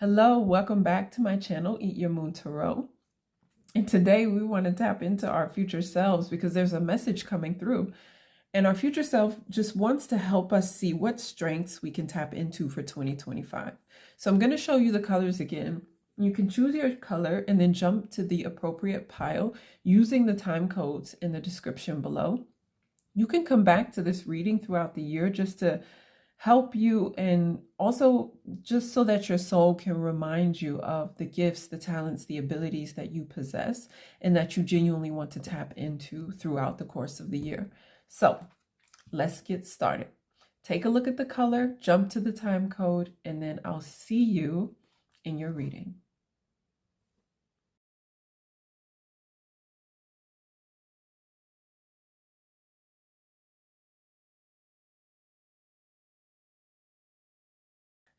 Hello, welcome back to my channel, Eat Your Moon Tarot. And today we want to tap into our future selves because there's a message coming through. And our future self just wants to help us see what strengths we can tap into for 2025. So I'm going to show you the colors again. You can choose your color and then jump to the appropriate pile using the time codes in the description below. You can come back to this reading throughout the year just to help you, and also just so that your soul can remind you of the gifts, the talents, the abilities that you possess and that you genuinely want to tap into throughout the course of the year. So let's get started. Take a look at the color, jump to the time code, and then I'll see you in your reading.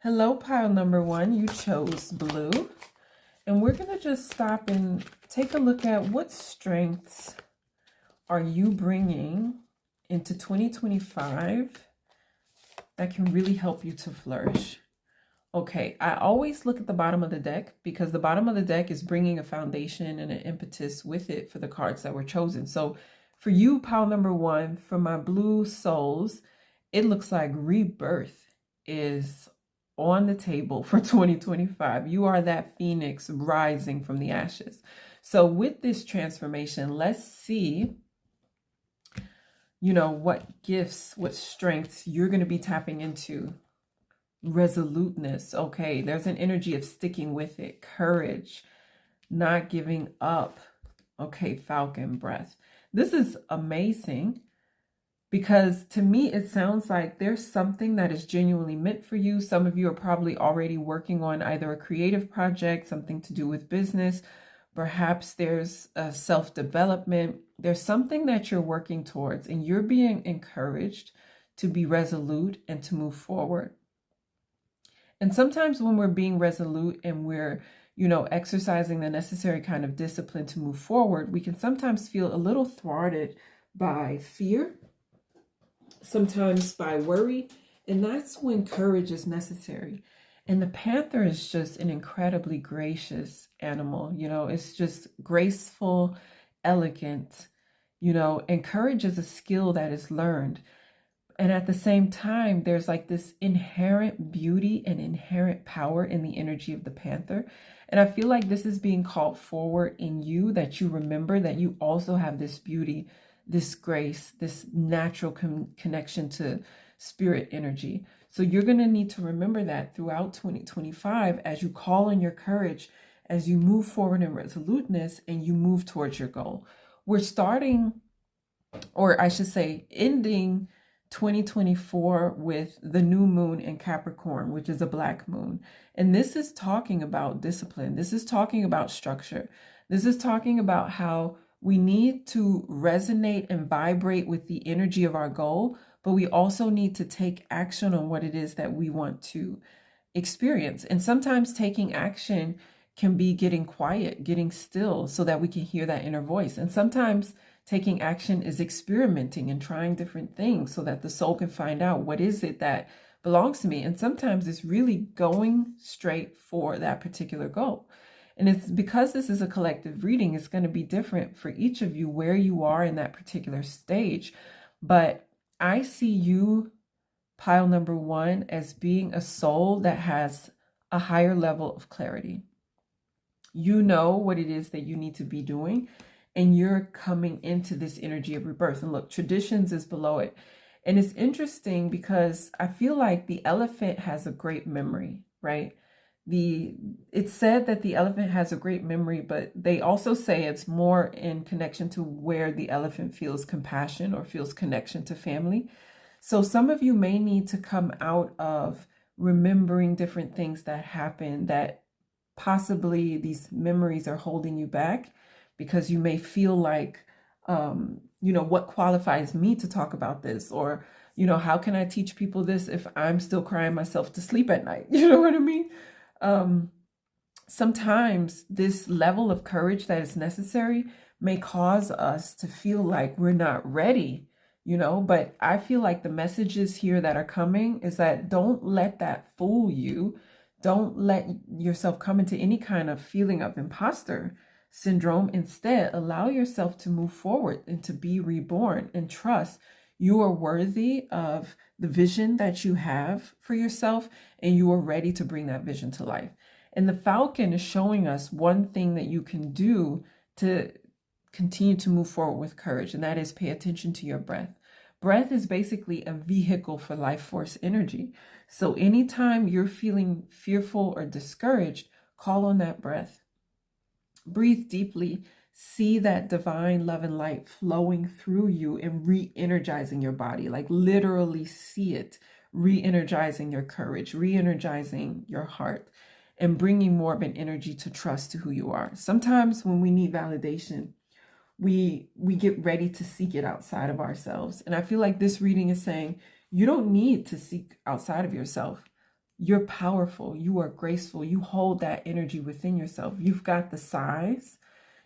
Hello, pile number one. You chose blue. And we're going to just stop and take a look at what strengths are you bringing into 2025 that can really help you to flourish. Okay, I always look at the bottom of the deck because the bottom of the deck is bringing a foundation and an impetus with it for the cards that were chosen. So for you, pile number one, for my blue souls, it looks like rebirth is on the table for 2025. You are that phoenix rising from the ashes. So with this transformation, let's see, what gifts, what strengths you're going to be tapping into. Resoluteness. Okay, there's an energy of sticking with it. Courage, not giving up. Okay, falcon breath. This is amazing. Because to me, it sounds like there's something that is genuinely meant for you. Some of you are probably already working on either a creative project, something to do with business. Perhaps there's a self-development. There's something that you're working towards, and you're being encouraged to be resolute and to move forward. And sometimes when we're being resolute and we're, exercising the necessary kind of discipline to move forward, we can sometimes feel a little thwarted by fear, sometimes by worry, and that's when courage is necessary. And the panther is just an incredibly gracious animal. It's just graceful, elegant, and courage is a skill that is learned. And at the same time, there's like this inherent beauty and inherent power in the energy of the panther. And I feel like this is being called forward in you, that you remember that you also have this beauty, this grace, this natural connection to spirit energy. So you're going to need to remember that throughout 2025 as you call on your courage, as you move forward in resoluteness and you move towards your goal. We're starting, or I should say ending 2024 with the new moon in Capricorn, which is a black moon. And this is talking about discipline. This is talking about structure. This is talking about how we need to resonate and vibrate with the energy of our goal, but we also need to take action on what it is that we want to experience. And sometimes taking action can be getting quiet, getting still so that we can hear that inner voice. And sometimes taking action is experimenting and trying different things so that the soul can find out what is it that belongs to me. And sometimes it's really going straight for that particular goal. And it's because this is a collective reading, it's going to be different for each of you where you are in that particular stage. But I see you, pile number one, as being a soul that has a higher level of clarity. You know what it is that you need to be doing, and you're coming into this energy of rebirth. And look, traditions is below it. And it's interesting because I feel like the elephant has a great memory, right? It's said that the elephant has a great memory, but they also say it's more in connection to where the elephant feels compassion or feels connection to family. So some of you may need to come out of remembering different things that happen, that possibly these memories are holding you back because you may feel like, what qualifies me to talk about this? Or, how can I teach people this if I'm still crying myself to sleep at night? You know what I mean? Sometimes this level of courage that is necessary may cause us to feel like we're not ready, but I feel like the messages here that are coming is that don't let that fool you. Don't let yourself come into any kind of feeling of imposter syndrome. Instead, allow yourself to move forward and to be reborn, and trust you are worthy of the vision that you have for yourself, and you are ready to bring that vision to life. And the Falcon is showing us one thing that you can do to continue to move forward with courage, and that is pay attention to your breath. Breath is basically a vehicle for life force energy. So anytime you're feeling fearful or discouraged, call on that breath. Breathe deeply. See that divine love and light flowing through you and re-energizing your body. Like literally see it re-energizing your courage, re-energizing your heart, and bringing more of an energy to trust to who you are. Sometimes when we need validation, we get ready to seek it outside of ourselves. And I feel like this reading is saying, you don't need to seek outside of yourself. You're powerful. You are graceful. You hold that energy within yourself. You've got the size,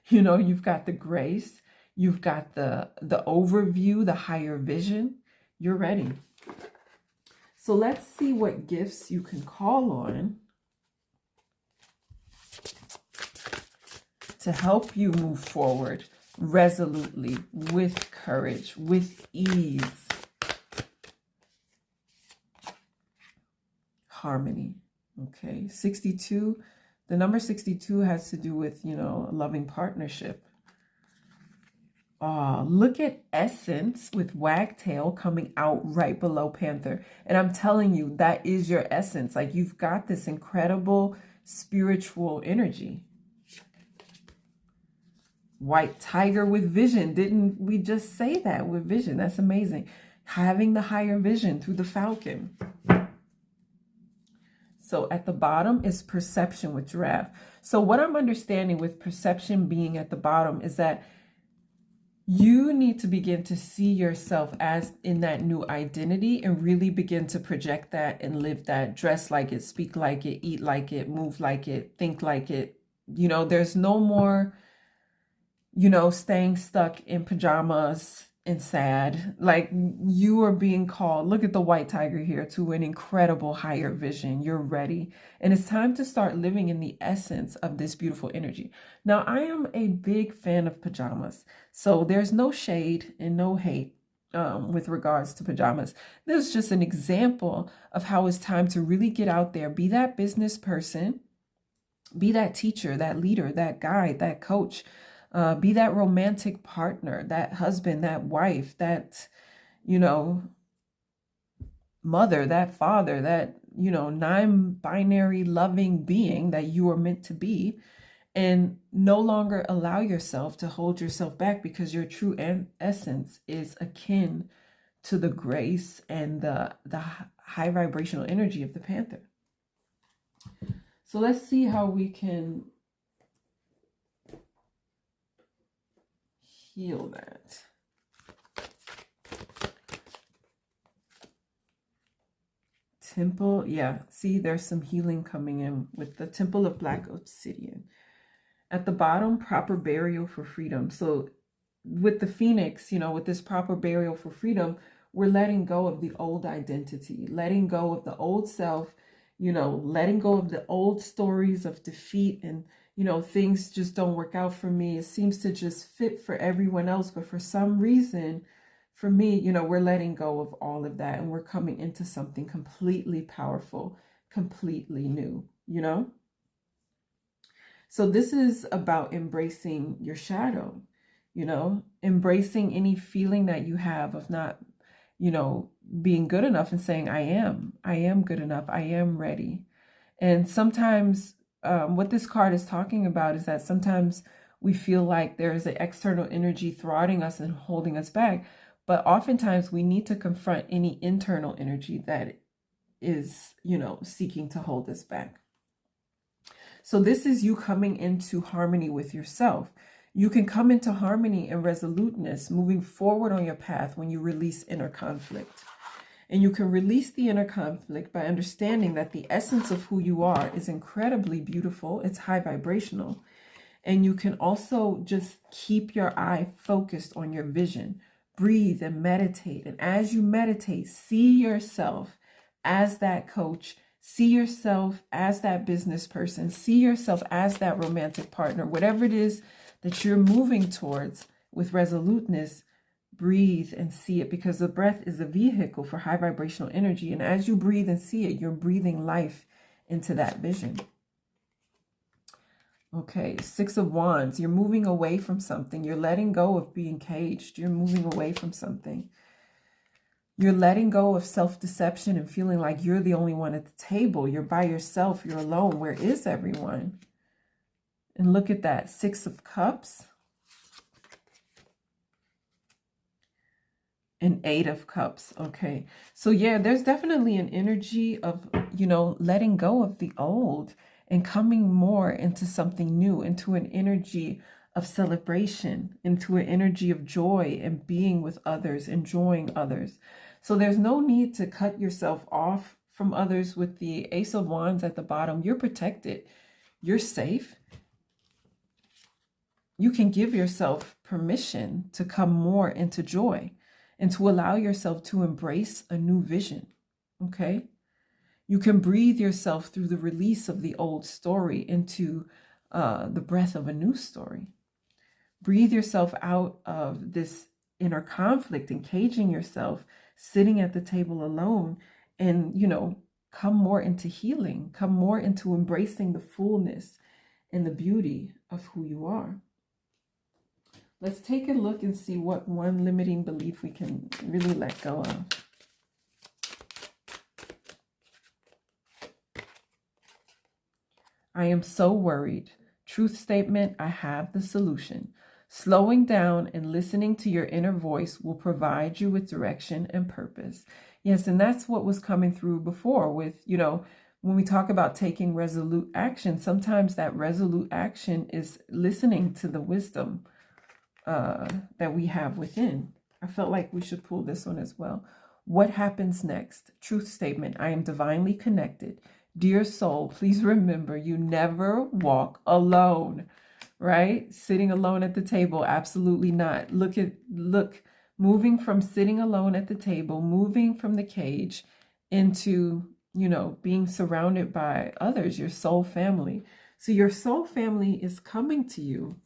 you've got the grace, you've got the overview, the higher vision. You're ready. So let's see what gifts you can call on to help you move forward resolutely, with courage, with ease. Harmony. Okay. 62. The number 62 has to do with, a loving partnership. Look at Essence with Wagtail coming out right below Panther. And I'm telling you, that is your essence. Like you've got this incredible spiritual energy. White Tiger with Vision. Didn't we just say that with Vision? That's amazing. Having the higher vision through the Falcon. So at the bottom is Perception with Giraffe. So what I'm understanding with perception being at the bottom is that you need to begin to see yourself as in that new identity and really begin to project that and live that, dress like it, speak like it, eat like it, move like it, think like it. There's no more staying stuck in pajamas and sad. Like you are being called, look at the White Tiger here, to an incredible higher vision. You're ready. And it's time to start living in the essence of this beautiful energy. Now, I am a big fan of pajamas. So there's no shade and no hate with regards to pajamas. This is just an example of how it's time to really get out there, be that business person, be that teacher, that leader, that guide, that coach. Be that romantic partner, that husband, that wife, that, mother, that father, that, non-binary loving being that you are meant to be, and no longer allow yourself to hold yourself back, because your true essence is akin to the grace and the high vibrational energy of the Panther. So let's see how we can heal that. Temple, yeah, see, there's some healing coming in with the Temple of Black Obsidian. At the bottom, proper burial for freedom. So with the Phoenix, with this proper burial for freedom, we're letting go of the old identity, letting go of the old self, letting go of the old stories of defeat and things just don't work out for me. It seems to just fit for everyone else. But for some reason, for me, we're letting go of all of that. And we're coming into something completely powerful, completely new, So this is about embracing your shadow, embracing any feeling that you have of not, being good enough, and saying, I am good enough. I am ready. And sometimes what this card is talking about is that sometimes we feel like there is an external energy thwarting us and holding us back. But oftentimes we need to confront any internal energy that is, seeking to hold us back. So this is you coming into harmony with yourself. You can come into harmony and resoluteness, moving forward on your path when you release inner conflict. And you can release the inner conflict by understanding that the essence of who you are is incredibly beautiful. It's high vibrational. And you can also just keep your eye focused on your vision. Breathe and meditate. And as you meditate, see yourself as that coach. See yourself as that business person. See yourself as that romantic partner. Whatever it is that you're moving towards with resoluteness, breathe and see it, because the breath is a vehicle for high vibrational energy. And as you breathe and see it, you're breathing life into that vision. Okay, Six of Wands. You're moving away from something. You're letting go of being caged. You're moving away from something. You're letting go of self-deception and feeling like you're the only one at the table. You're by yourself. You're alone. Where is everyone? And look at that. Six of Cups. And Eight of Cups. Okay. So yeah, there's definitely an energy of, letting go of the old and coming more into something new, into an energy of celebration, into an energy of joy and being with others, enjoying others. So there's no need to cut yourself off from others. With the Ace of Wands at the bottom, you're protected. You're safe. You can give yourself permission to come more into joy and to allow yourself to embrace a new vision. Okay? You can breathe yourself through the release of the old story into the breath of a new story. Breathe yourself out of this inner conflict and caging yourself, sitting at the table alone, and, come more into healing, come more into embracing the fullness and the beauty of who you are. Let's take a look and see what one limiting belief we can really let go of. I am so worried. Truth statement, I have the solution. Slowing down and listening to your inner voice will provide you with direction and purpose. Yes, and that's what was coming through before with, when we talk about taking resolute action, sometimes that resolute action is listening to the wisdom that we have within. I felt like we should pull this one as well. What happens next? Truth statement, I am divinely connected. Dear soul, please remember you never walk alone, right? Sitting alone at the table, absolutely not. Look, moving from sitting alone at the table, moving from the cage into, being surrounded by others, your soul family. So your soul family is coming to you.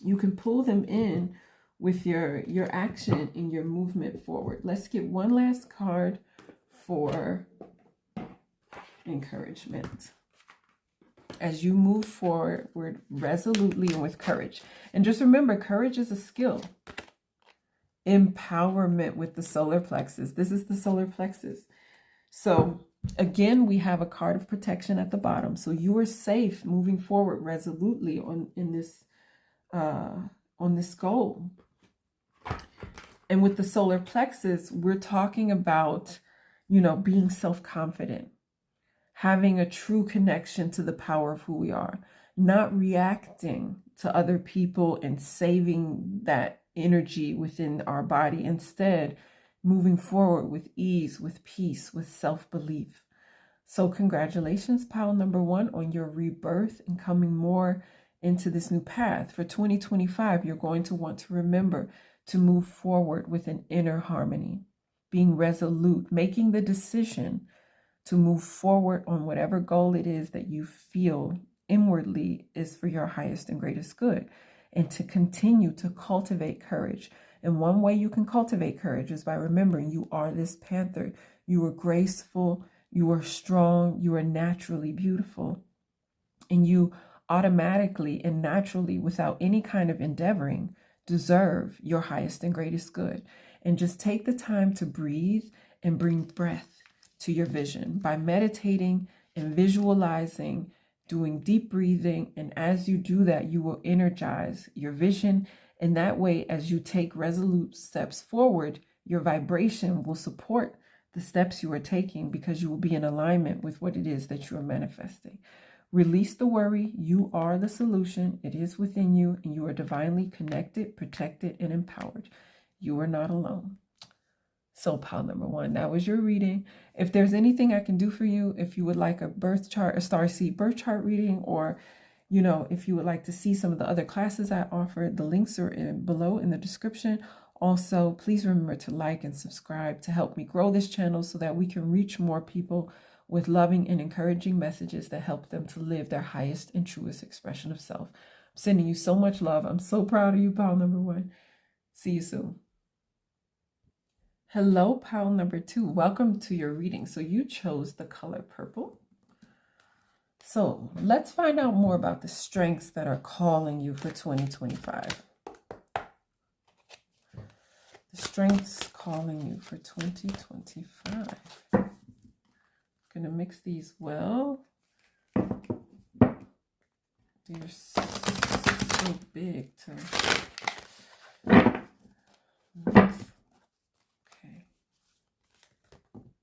You can pull them in with your action and your movement forward. Let's get one last card for encouragement as you move forward resolutely and with courage. And just remember, courage is a skill. Empowerment with the solar plexus. This is the solar plexus. So again, we have a card of protection at the bottom. So you are safe moving forward resolutely on this goal. And with the solar plexus, we're talking about, being self-confident, having a true connection to the power of who we are, not reacting to other people and saving that energy within our body. Instead, moving forward with ease, with peace, with self-belief. So congratulations, pile number 1, on your rebirth and coming more into this new path. For 2025, you're going to want to remember to move forward with an inner harmony, being resolute, making the decision to move forward on whatever goal it is that you feel inwardly is for your highest and greatest good, and to continue to cultivate courage. And one way you can cultivate courage is by remembering you are this panther. You are graceful, you are strong, you are naturally beautiful, and you automatically and naturally, without any kind of endeavoring, deserve your highest and greatest good. And just take the time to breathe and bring breath to your vision by meditating and visualizing, doing deep breathing. And as you do that, you will energize your vision. And that way, as you take resolute steps forward, your vibration will support the steps you are taking, because you will be in alignment with what it is that you are manifesting. Release the worry. You are the solution. It is within you, and you are divinely connected, protected, and empowered. You are not alone. So pile number 1, that was your reading. If there's anything I can do for you, if you would like a birth chart, a starseed birth chart reading, or, if you would like to see some of the other classes I offer, the links are below in the description. Also, please remember to like and subscribe to help me grow this channel so that we can reach more people with loving and encouraging messages that help them to live their highest and truest expression of self. I'm sending you so much love. I'm so proud of you, pile number 1. See you soon. Hello, pile number 2. Welcome to your reading. So you chose the color purple. So let's find out more about the strengths that are calling you for 2025. The strengths calling you for 2025. I'm going to mix these well. They're so big to mix. Okay.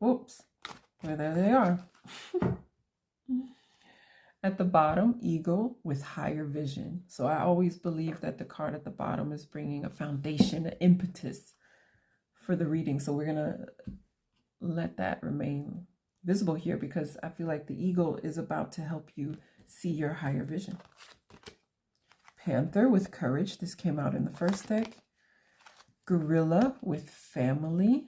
Oops. Well, there they are. At the bottom, eagle with higher vision. So I always believe that the card at the bottom is bringing a foundation, an impetus for the reading. So we're going to let that remain visible here because I feel like the eagle is about to help you see your higher vision. Panther with courage. This came out in the first deck. Gorilla with family.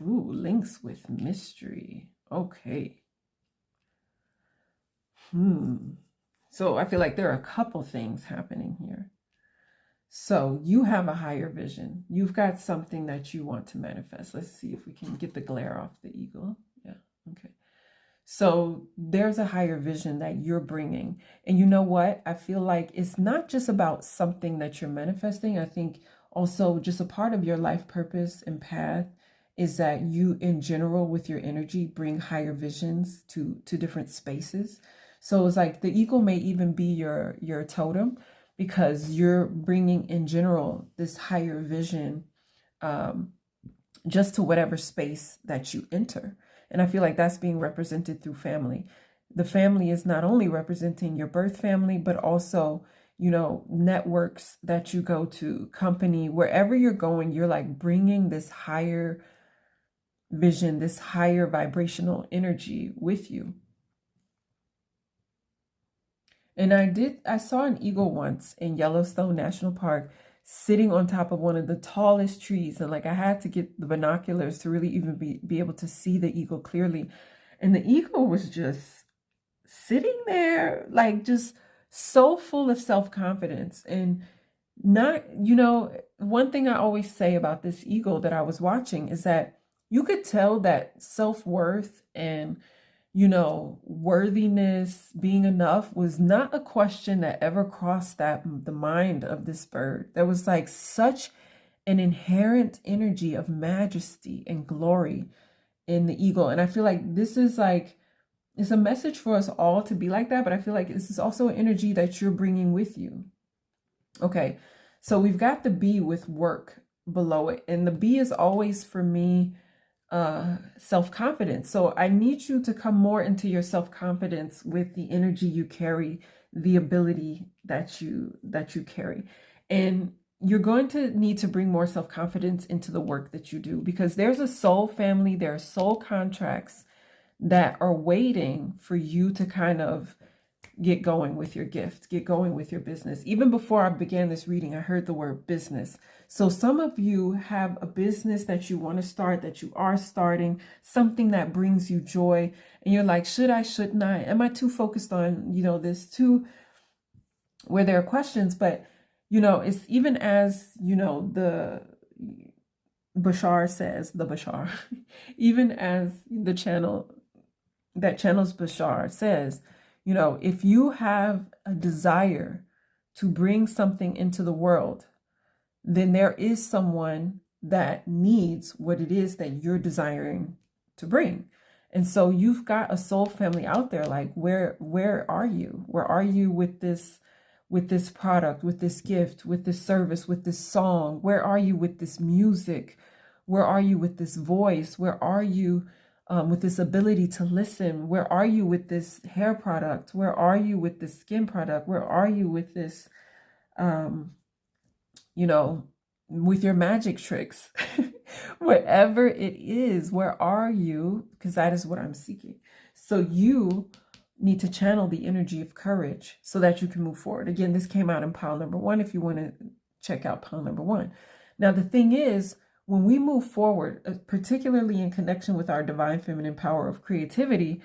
Ooh, lynx with mystery. Okay. So I feel like there are a couple things happening here. So you have a higher vision. You've got something that you want to manifest. Let's see if we can get the glare off the eagle. Yeah, okay. So there's a higher vision that you're bringing. And you know what? I feel like it's not just about something that you're manifesting. I think also just a part of your life purpose and path is that you in general with your energy bring higher visions to different spaces. So it's like the eagle may even be your totem because you're bringing in general this higher vision just to whatever space that you enter. And I feel like that's being represented through family. The family is not only representing your birth family, but also, you know, networks that you go to, company, wherever you're going, you're like bringing this higher vision, this higher vibrational energy with you. And I saw an eagle once in Yellowstone National Park sitting on top of one of the tallest trees. And like I had to get the binoculars to really even be able to see the eagle clearly. And the eagle was just sitting there, like just so full of self-confidence. And not, you know, one thing I always say about this eagle that I was watching is that you could tell that self-worth and, you know, worthiness, being enough was not a question that ever crossed the mind of this bird. There was like such an inherent energy of majesty and glory in the eagle. And I feel like this is like, it's a message for us all to be like that. But I feel like this is also an energy that you're bringing with you. Okay, so we've got the bee with work below it. And the bee is always for me self-confidence. So I need you to come more into your self-confidence with the energy you carry, the ability that you carry. And you're going to need to bring more self-confidence into the work that you do, because there's a soul family, there are soul contracts that are waiting for you to kind of get going with your gift, get going with your business. Even before I began this reading, I heard the word business. So some of you have a business that you want to start, that you are starting, something that brings you joy. And you're like, should I, shouldn't I? Am I too focused on, you know, this too, where there are questions? But, you know, it's even as, you know, the Bashar says, even as the channel that channels Bashar says, you know, if you have a desire to bring something into the world, then there is someone that needs what it is that you're desiring to bring. And so you've got a soul family out there. Like, where are you? Where are you with this product, with this gift, with this service, with this song? Where are you with this music? Where are you with this voice? Where are you with this ability to listen? Where are you with this hair product? Where are you with this skin product? Where are you with this, you know, with your magic tricks? Whatever it is, where are you? Because that is what I'm seeking. So you need to channel the energy of courage so that you can move forward. Again, this came out in pile number 1 if you want to check out pile number 1. Now, the thing is, when we move forward, particularly in connection with our divine feminine power of creativity,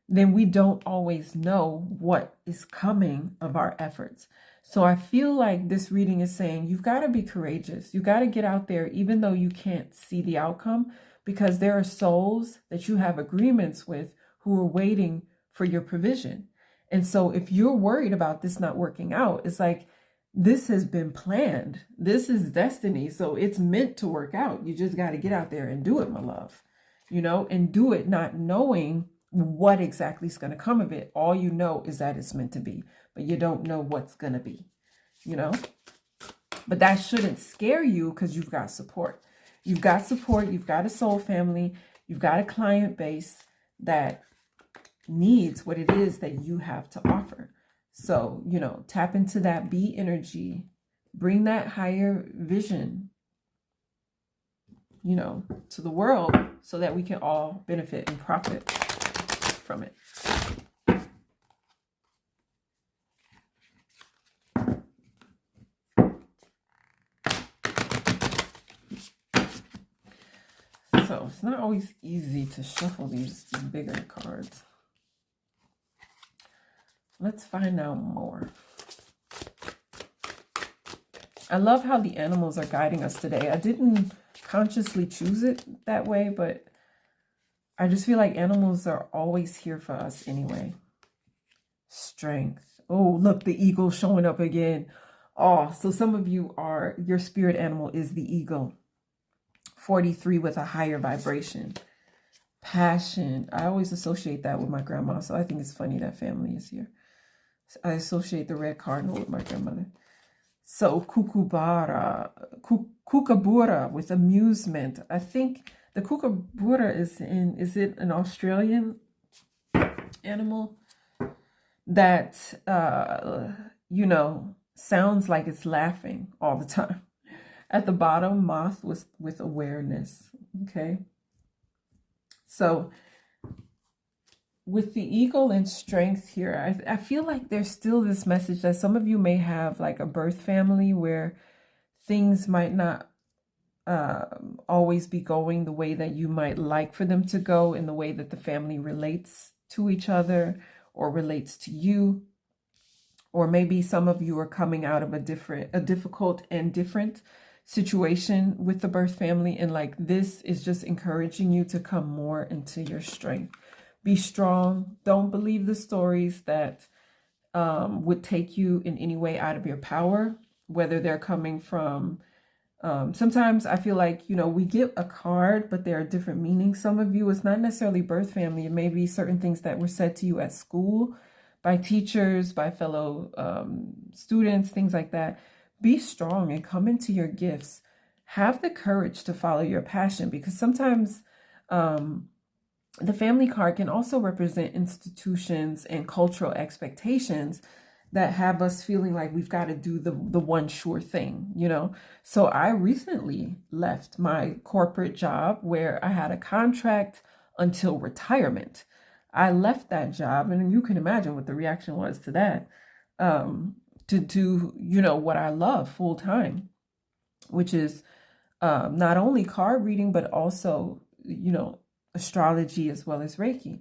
then we don't always know what is coming of our efforts. So I feel like this reading is saying you've got to be courageous. You got to get out there, even though you can't see the outcome, because there are souls that you have agreements with who are waiting for your provision. And so if you're worried about this not working out, it's like, this has been planned. This is destiny. So it's meant to work out. You just got to get out there and do it, my love, and do it not knowing what exactly is going to come of it. All you know is that it's meant to be, but you don't know what's going to be, but that shouldn't scare you because you've got support. You've got support. You've got a soul family. You've got a client base that needs what it is that you have to offer. So, tap into that B energy, bring that higher vision, to the world so that we can all benefit and profit from it. So it's not always easy to shuffle these bigger cards. Let's find out more. I love how the animals are guiding us today. I didn't consciously choose it that way, but I just feel like animals are always here for us anyway. Strength. Oh, look, the eagle showing up again. Oh, so some of you your spirit animal is the eagle. 43 with a higher vibration. Passion. I always associate that with my grandma, so I think it's funny that family is here. I associate the red cardinal with my grandmother. So kookaburra with amusement. I think the kookaburra is it an Australian animal that sounds like it's laughing all the time. At the bottom, moth with awareness. Okay. So with the eagle and strength here, I feel like there's still this message that some of you may have like a birth family where things might not always be going the way that you might like for them to go, in the way that the family relates to each other or relates to you. Or maybe some of you are coming out of a difficult and different situation with the birth family, and like this is just encouraging you to come more into your strength. Be strong. Don't believe the stories that would take you in any way out of your power, whether they're coming from sometimes I feel like, we get a card, but there are different meanings. Some of you, it's not necessarily birth family. It may be certain things that were said to you at school by teachers, by fellow students, things like that. Be strong and come into your gifts. Have the courage to follow your passion, because sometimes the family card can also represent institutions and cultural expectations that have us feeling like we've got to do the one sure thing, So I recently left my corporate job where I had a contract until retirement. I left that job, and you can imagine what the reaction was to that, to do, what I love full time, which is not only card reading, but also, astrology as well as Reiki.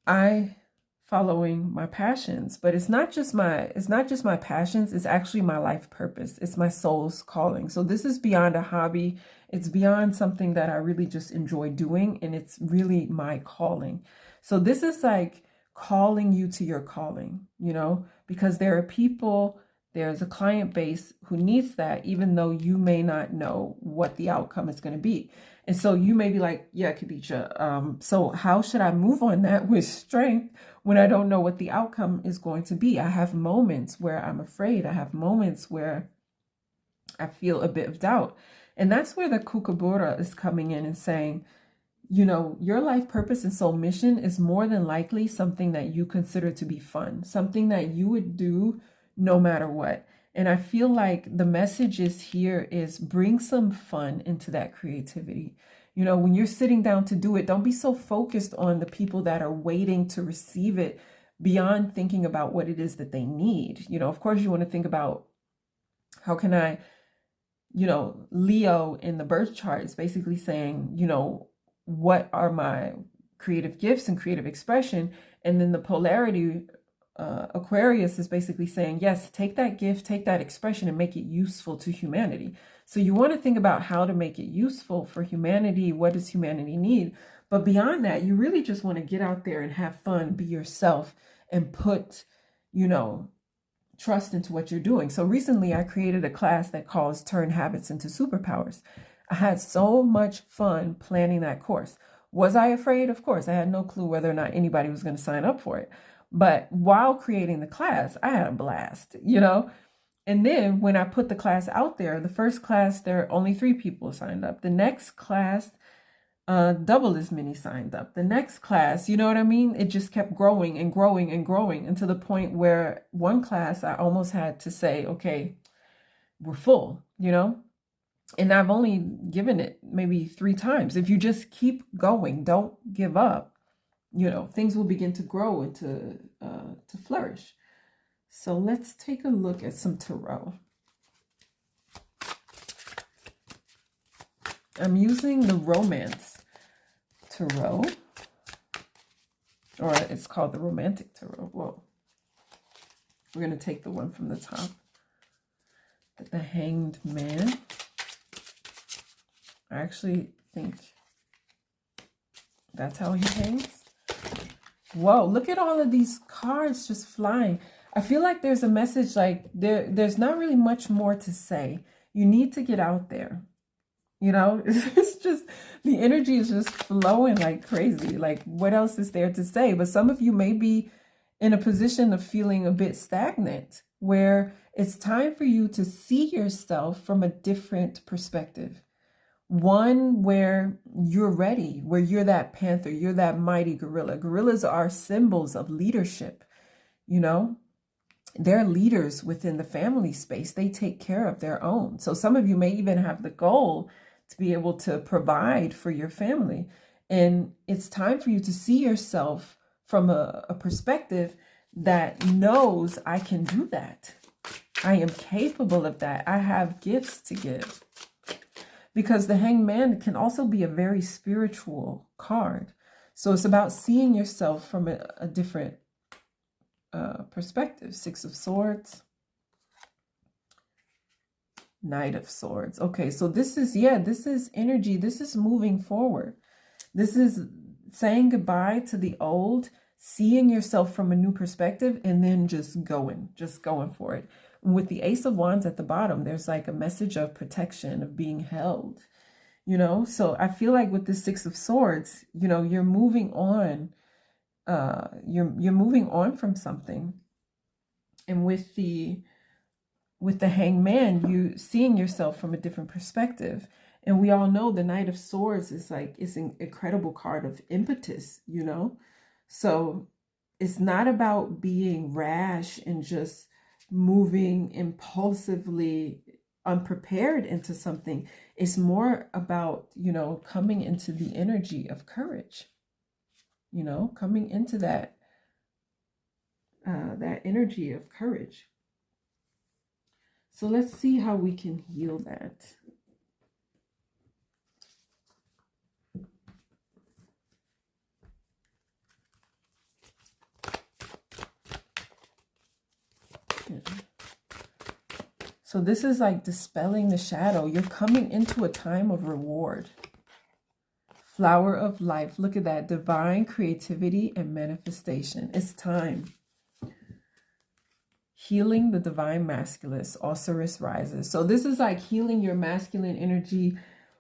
I following my passions, but it's not just my passions, it's actually my life purpose. It's my soul's calling. So this is beyond a hobby. It's beyond something that I really just enjoy doing, and it's really my calling. So this is like calling you to your calling, because there are people, there's a client base who needs that, even though you may not know what the outcome is going to be. And so you may be like, yeah, Khadija, so how should I move on that with strength when I don't know what the outcome is going to be? I have moments where I'm afraid. I have moments where I feel a bit of doubt. And that's where the kookaburra is coming in and saying, your life purpose and soul mission is more than likely something that you consider to be fun, something that you would do no matter what. And I feel like the message is bring some fun into that creativity. When you're sitting down to do it, don't be so focused on the people that are waiting to receive it beyond thinking about what it is that they need. Of course, you want to think about how can I, Leo in the birth chart is basically saying, what are my creative gifts and creative expression? And then the polarity, Aquarius, is basically saying, yes, take that gift, take that expression and make it useful to humanity. So you want to think about how to make it useful for humanity. What does humanity need? But beyond that, you really just want to get out there and have fun, be yourself, and put, trust into what you're doing. So recently I created a class that calls Turn Habits into Superpowers. I had so much fun planning that course. Was I afraid? Of course. I had no clue whether or not anybody was going to sign up for it. But while creating the class, I had a blast, And then when I put the class out there, the first class, there are only 3 people signed up. The next class, double as many signed up. The next class, you know what I mean? It just kept growing and growing and growing, and to the point where one class I almost had to say, okay, we're full, and I've only given it maybe 3 times. If you just keep going, don't give up, things will begin to grow and to flourish. So let's take a look at some tarot. I'm using the Romance Tarot, or it's called the Romantic Tarot. Whoa. We're going to take the one from the top. The Hanged Man. I actually think that's how he hangs. Whoa, look at all of these cards just flying. I feel like there's a message, like there's not really much more to say. You need to get out there. It's just, the energy is just flowing like crazy. Like, what else is there to say? But some of you may be in a position of feeling a bit stagnant, where it's time for you to see yourself from a different perspective. One where you're ready, where you're that panther, you're that mighty gorilla. Gorillas are symbols of leadership, They're leaders within the family space. They take care of their own. So some of you may even have the goal to be able to provide for your family. And it's time for you to see yourself from a perspective that knows, I can do that. I am capable of that. I have gifts to give. Because the Hanged Man can also be a very spiritual card. So it's about seeing yourself from a different perspective. 6 of Swords. Knight of Swords. Okay, so this is energy. This is moving forward. This is saying goodbye to the old, seeing yourself from a new perspective, and then just going for it. And with the Ace of Wands at the bottom, there's like a message of protection, of being held, So I feel like with the 6 of Swords, you're moving on. You're moving on from something. And with the Hanged Man, you seeing yourself from a different perspective. And we all know the Knight of Swords is an incredible card of impetus, So it's not about being rash and just moving impulsively, unprepared into something. It's more about, coming into the energy of courage, coming into that energy of courage. So let's see how we can heal that. So this is like dispelling the shadow. You're coming into a time of reward. Flower of life. Look at that. Divine creativity and manifestation. It's time. Healing the divine masculine. Osiris rises. So this is like healing your masculine energy,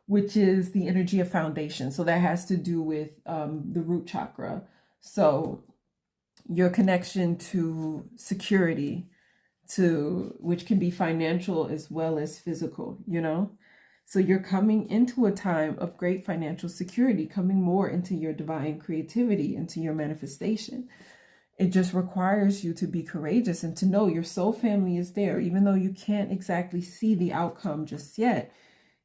which is the energy of foundation. So that has to do with the root chakra. So your connection to security, which can be financial as well as physical, So you're coming into a time of great financial security, coming more into your divine creativity, into your manifestation. It just requires you to be courageous and to know your soul family is there, even though you can't exactly see the outcome just yet.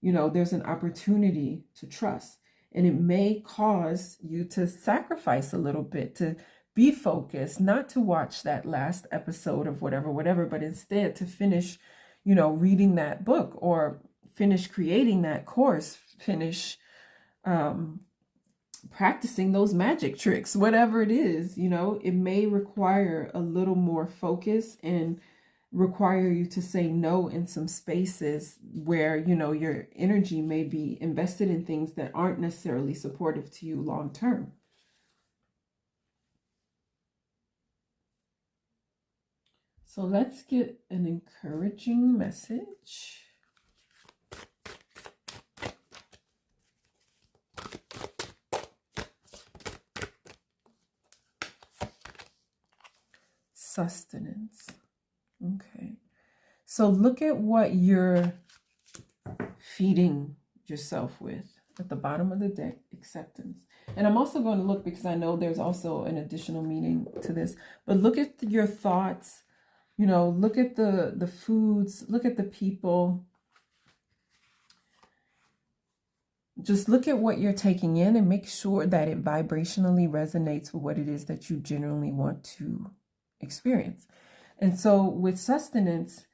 There's an opportunity to trust, and it may cause you to sacrifice a little bit, to be focused, not to watch that last episode of whatever, but instead to finish, reading that book or finish creating that course, finish practicing those magic tricks, whatever it is, you know, it may require a little more focus and require you to say no in some spaces where, you know, your energy may be invested in things that aren't necessarily supportive to you long term. So let's get an encouraging message. Sustenance. Okay. So look at what you're feeding yourself with at the bottom of the deck, acceptance. And I'm also going to look, because I know there's also an additional meaning to this, but look at your thoughts, you know, look at the foods, look at the people. Just look at what you're taking in and make sure that it vibrationally resonates with what it is that you genuinely want to experience. And so with sustenance,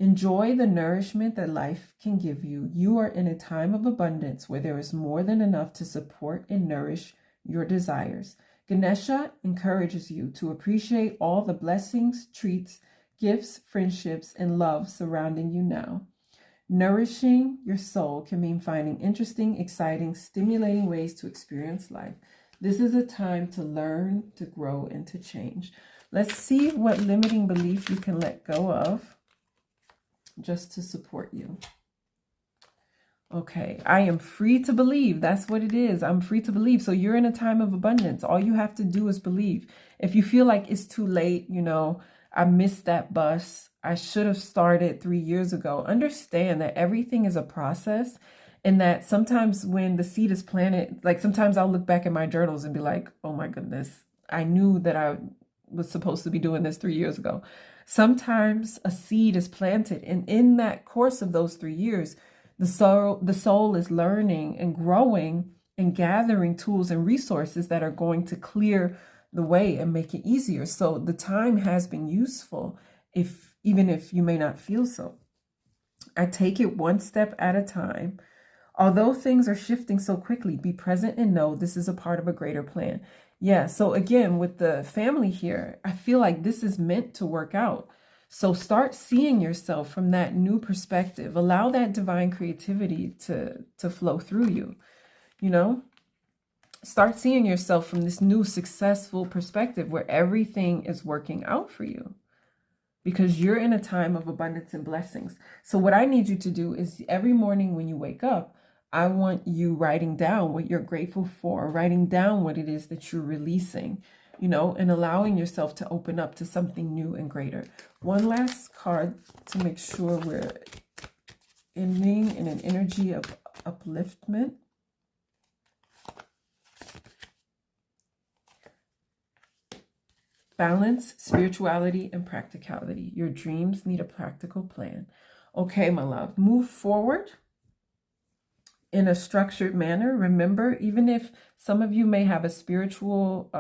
enjoy the nourishment that life can give you. You are in a time of abundance where there is more than enough to support and nourish your desires. Ganesha encourages you to appreciate all the blessings, treats, gifts, friendships, and love surrounding you now. Nourishing your soul can mean finding interesting, exciting, stimulating ways to experience life. This is a time to learn, to grow, and to change. Let's see what limiting belief you can let go of just to support you. Okay, I am free to believe. That's what it is. I'm free to believe. So you're in a time of abundance. All you have to do is believe. If you feel like it's too late, you know, I missed that bus, I should have started 3 years ago. Understand that everything is a process, and that sometimes when the seed is planted, like sometimes I'll look back at my journals and be like, oh my goodness, I knew that I was supposed to be doing this 3 years ago. Sometimes a seed is planted, and in that course of those 3 years, the soul is learning and growing and gathering tools and resources that are going to clear the way and make it easier. So the time has been useful, even if you may not feel so. I take it one step at a time. Although things are shifting so quickly, be present and know this is a part of a greater plan. Yeah, so again, with the family here, I feel like this is meant to work out. So start seeing yourself from that new perspective. Allow that divine creativity to flow through you, you know? Start seeing yourself from this new successful perspective where everything is working out for you, because you're in a time of abundance and blessings. So what I need you to do is every morning when you wake up, I want you writing down what you're grateful for, writing down what it is that you're releasing, you know, and allowing yourself to open up to something new and greater. One last card to make sure we're ending in an energy of upliftment. Balance, spirituality, and practicality. Your dreams need a practical plan. Okay, my love, move forward in a structured manner. Remember, even if some of you may have a spiritual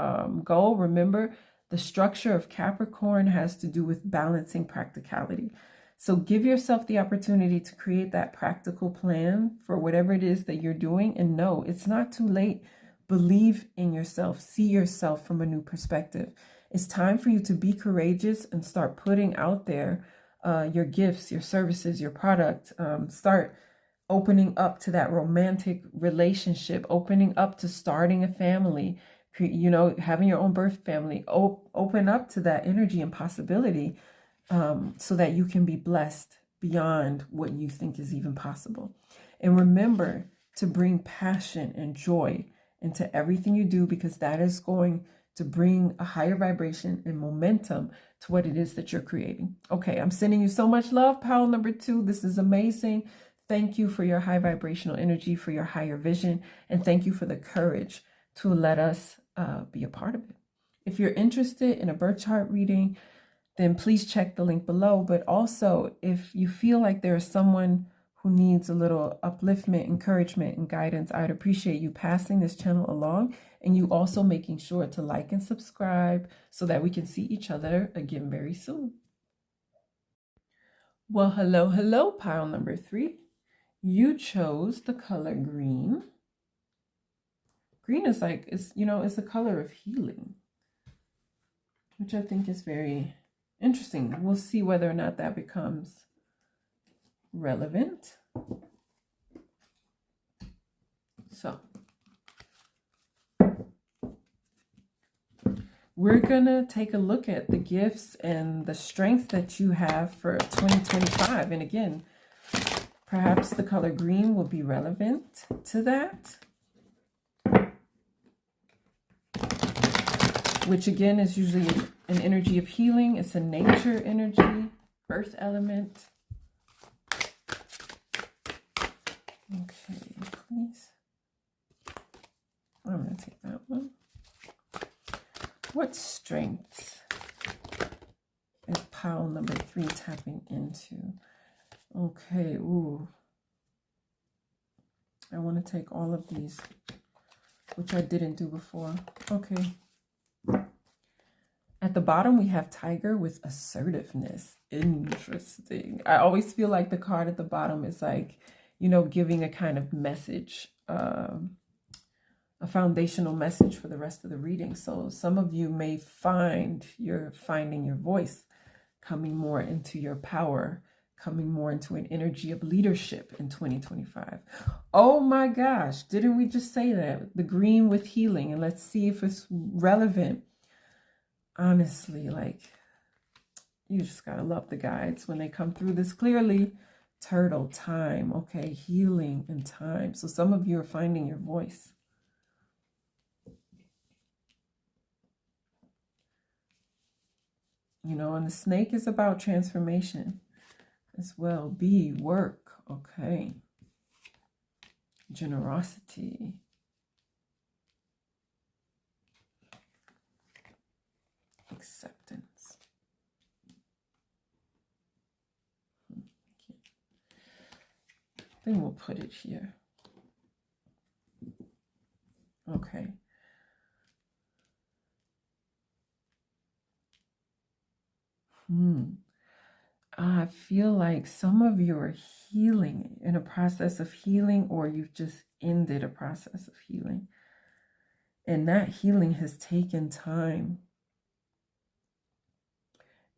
goal, remember the structure of Capricorn has to do with balancing practicality. So give yourself the opportunity to create that practical plan for whatever it is that you're doing. And no, it's not too late. Believe in yourself. See yourself from a new perspective. It's time for you to be courageous and start putting out there your gifts, your services, your product. Start opening up to that romantic relationship, opening up to starting a family, you know, having your own birth family. Open up to that energy and possibility so that you can be blessed beyond what you think is even possible. And remember to bring passion and joy into everything you do, because that is going to bring a higher vibration and momentum to what it is that you're creating. Okay, I'm sending you so much love, pile number 2. This is amazing. Thank you for your high vibrational energy, for your higher vision, and thank you for the courage to let us be a part of it. If you're interested in a birth chart reading, then please check the link below. But also, if you feel like there is someone who needs a little upliftment, encouragement, and guidance, I'd appreciate you passing this channel along, and you also making sure to like and subscribe so that we can see each other again very soon. Well, hello, pile number 3. You chose the color green. Green is like, it's, you know, it's a color of healing, which I think is very interesting. We'll see whether or not that becomes relevant. So we're gonna take a look at the gifts and the strengths that you have for 2025. And again, perhaps the color green will be relevant to that, which again is usually an energy of healing. It's a nature energy, earth element. Okay, please. I'm going to take that one. What strengths is pile number 3 tapping into? Okay, ooh. I want to take all of these, which I didn't do before. Okay. At the bottom, we have Tiger with assertiveness. Interesting. I always feel like the card at the bottom is like, you know, giving a kind of message, a foundational message for the rest of the reading. So some of you may find you're finding your voice, coming more into your power, coming more into an energy of leadership in 2025. Oh my gosh, didn't we just say that? The green with healing, and let's see if it's relevant. Honestly, like, you just gotta love the guides when they come through this clearly. Turtle, time, okay, healing and time. So some of you are finding your voice. You know, and the snake is about transformation as well. Be, work, okay. Generosity. Acceptance. Then we'll put it here. Okay. I feel like some of you are healing, in a process of healing, or you've just ended a process of healing. And that healing has taken time.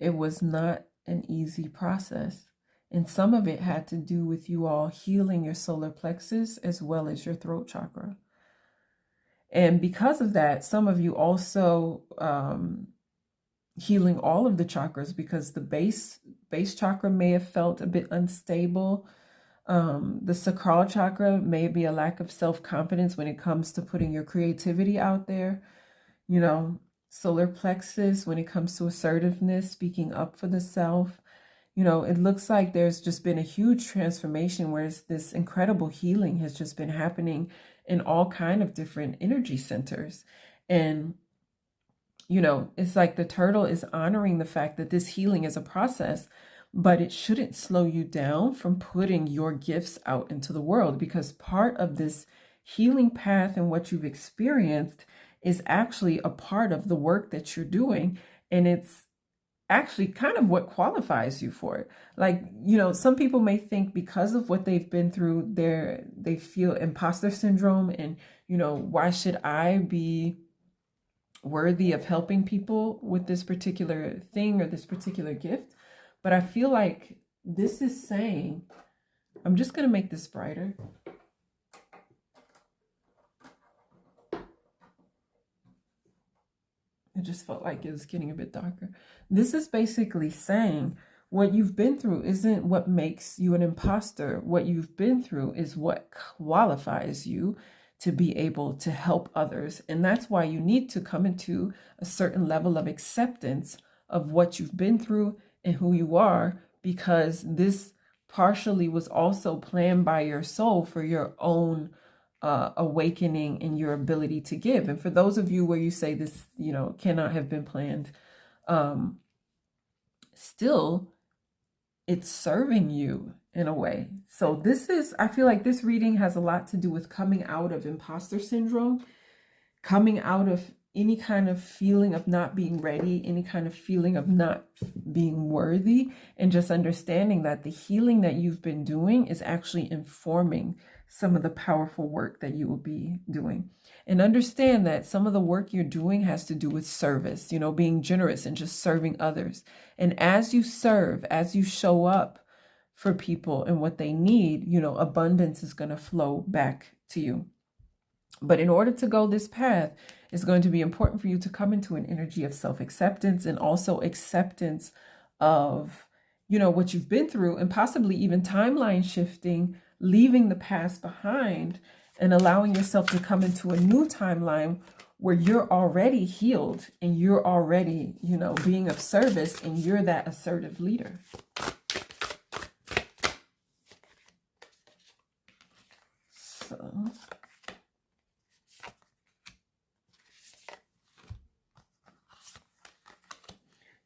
It was not an easy process. And some of it had to do with you all healing your solar plexus as well as your throat chakra. And because of that, some of you also healing all of the chakras, because the base chakra may have felt a bit unstable. The sacral chakra may be a lack of self-confidence when it comes to putting your creativity out there. You know, solar plexus when it comes to assertiveness, speaking up for the self. You know, it looks like there's just been a huge transformation, whereas this incredible healing has just been happening in all kind of different energy centers. And, you know, it's like the turtle is honoring the fact that this healing is a process, but it shouldn't slow you down from putting your gifts out into the world, because part of this healing path and what you've experienced is actually a part of the work that you're doing. And it's actually kind of what qualifies you for it. Like, you know, some people may think because of what they've been through, they feel imposter syndrome, and, you know, why should I be worthy of helping people with this particular thing or this particular gift? But I feel like this is saying, I'm just going to make this brighter. It just felt like it was getting a bit darker. This is basically saying what you've been through isn't what makes you an imposter. What you've been through is what qualifies you to be able to help others. And that's why you need to come into a certain level of acceptance of what you've been through and who you are, because this partially was also planned by your soul for your own awakening and your ability to give. And for those of you where you say this, you know, cannot have been planned, still it's serving you in a way. So this is, I feel like this reading has a lot to do with coming out of imposter syndrome, coming out of any kind of feeling of not being ready, any kind of feeling of not being worthy, and just understanding that the healing that you've been doing is actually informing some of the powerful work that you will be doing. And understand that some of the work you're doing has to do with service, you know, being generous and just serving others. And as you serve, as you show up for people and what they need, you know, abundance is going to flow back to you. But in order to go this path, it's going to be important for you to come into an energy of self-acceptance and also acceptance of, you know, what you've been through, and possibly even timeline shifting, leaving the past behind and allowing yourself to come into a new timeline where you're already healed and you're already, you know, being of service, and you're that assertive leader. So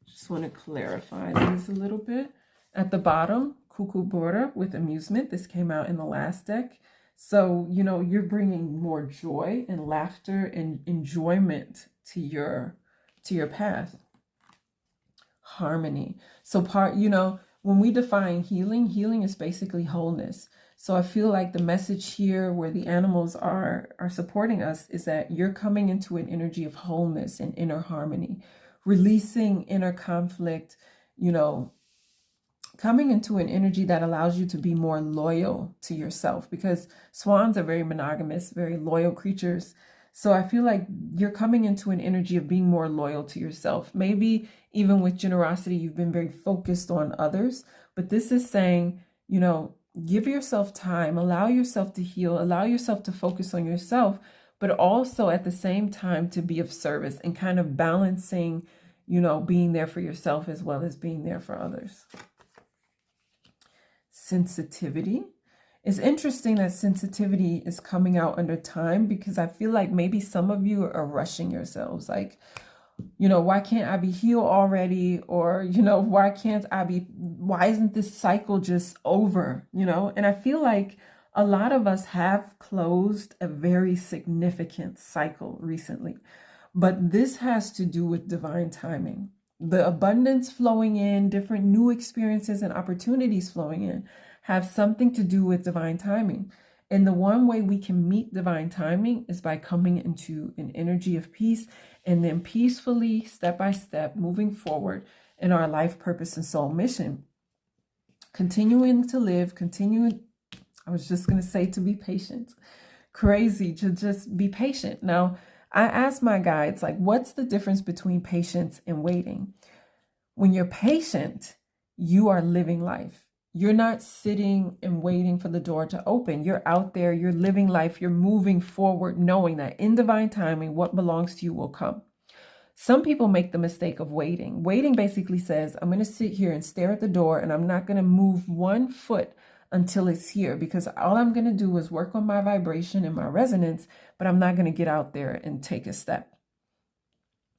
just want to clarify these a little bit. At the bottom, Kukubora with amusement. This came out in the last deck. So, you know, you're bringing more joy and laughter and enjoyment to your path. Harmony. So you know, when we define healing, healing is basically wholeness. So I feel like the message here where the animals are supporting us is that you're coming into an energy of wholeness and inner harmony, releasing inner conflict, you know, coming into an energy that allows you to be more loyal to yourself, because swans are very monogamous, very loyal creatures. So I feel like you're coming into an energy of being more loyal to yourself. Maybe even with generosity, you've been very focused on others, but this is saying, you know, give yourself time, allow yourself to heal, allow yourself to focus on yourself, but also at the same time to be of service and kind of balancing, you know, being there for yourself as well as being there for others. Sensitivity. It's interesting that sensitivity is coming out under time, because I feel like maybe some of you are rushing yourselves. Like, you know, why can't I be healed already? Or, you know, why isn't this cycle just over? You know, and I feel like a lot of us have closed a very significant cycle recently, but this has to do with divine timing. The abundance flowing in, different new experiences and opportunities flowing in have something to do with divine timing. And the one way we can meet divine timing is by coming into an energy of peace, and then peacefully, step by step, moving forward in our life purpose and soul mission. Continuing to live, I was just going to say to be patient. Crazy to just be patient. Now, I ask my guides, like, what's the difference between patience and waiting? When you're patient, you are living life. You're not sitting and waiting for the door to open. You're out there, you're living life, you're moving forward, knowing that in divine timing, what belongs to you will come. Some people make the mistake of waiting. Waiting basically says, I'm going to sit here and stare at the door, and I'm not going to move 1 foot until it's here, because all I'm going to do is work on my vibration and my resonance, but I'm not going to get out there and take a step.